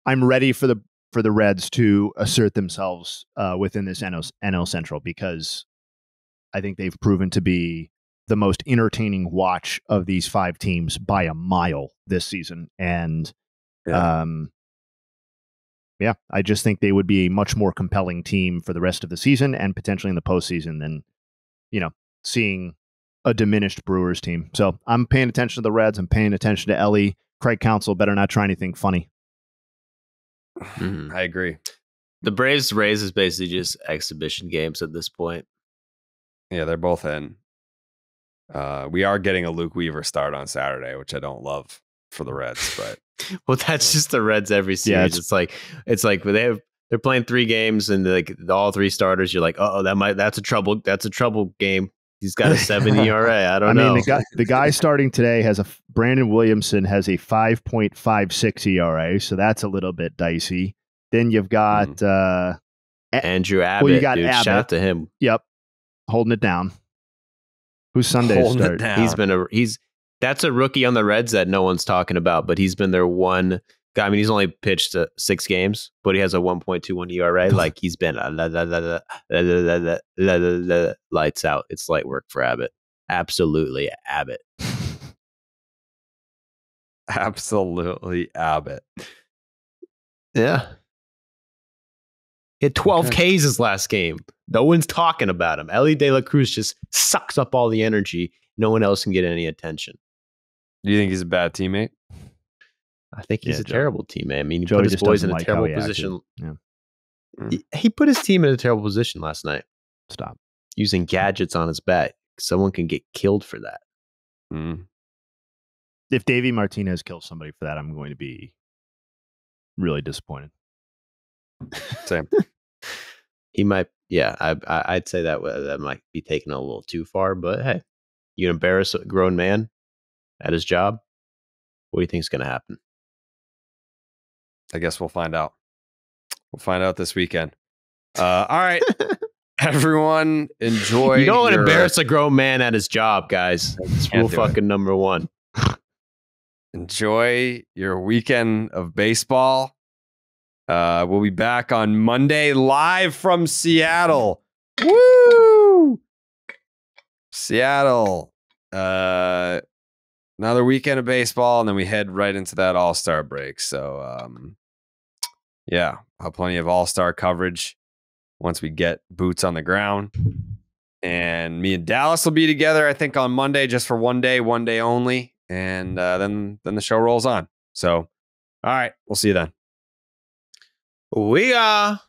ready for the Reds to assert themselves within this NL Central because I think they've proven to be the most entertaining watch of these 5 teams by a mile this season. And I just think they would be a much more compelling team for the rest of the season and potentially in the postseason than, seeing a diminished Brewers team. So I'm paying attention to the Reds. I'm paying attention to Elly. Craig Counsell better not try anything funny. I agree. The Braves Rays is basically just exhibition games at this point. Yeah, they're both in. We are getting a Luke Weaver start on Saturday, which I don't love for the Reds, but well, that's just the Reds every series. Yeah, it's like they have They're playing 3 games and like all 3 starters. You're like, that's a trouble game. He's got a 7 ERA. I don't know. mean, the guy starting today has Brandon Williamson has a 5.56 ERA, so that's a little bit dicey. Then you've got Andrew Abbott. Well, you got dude, Abbott. shout out to him. Yep, holding it down. Who's Sunday's start? That's a rookie on the Reds that no one's talking about, but he's been their one guy. I mean, he's only pitched 6 games, but he has a 1.21 ERA. Like he's been lights out. It's light work for Abbott. Absolutely Abbott. Absolutely Abbott. Yeah. He had 12 Ks his last game. No one's talking about him. Elly De La Cruz just sucks up all the energy. No one else can get any attention. Do you think he's a bad teammate? I think he's a terrible teammate. I mean, he Joey put his boys in a like terrible position. Yeah. He put his team in a terrible position last night. Stop. Using gadgets on his bat. Someone can get killed for that. If Dave Martinez kills somebody for that, I'm going to be really disappointed. Same. He might, I'd say that might be taken a little too far, but hey, you embarrass a grown man at his job, what do you think is going to happen? I guess we'll find out. We'll find out this weekend. All right. Everyone enjoy. You don't want to embarrass a grown man at his job, guys. That's rule fucking number 1. Enjoy your weekend of baseball. We'll be back on Monday live from Seattle. Woo! Seattle. Another weekend of baseball, and then we head right into that All-Star break. So, I'll have plenty of All-Star coverage once we get boots on the ground. And me and Dallas will be together, I think, on Monday just for one day only. And then the show rolls on. So, all right, we'll see you then. We are.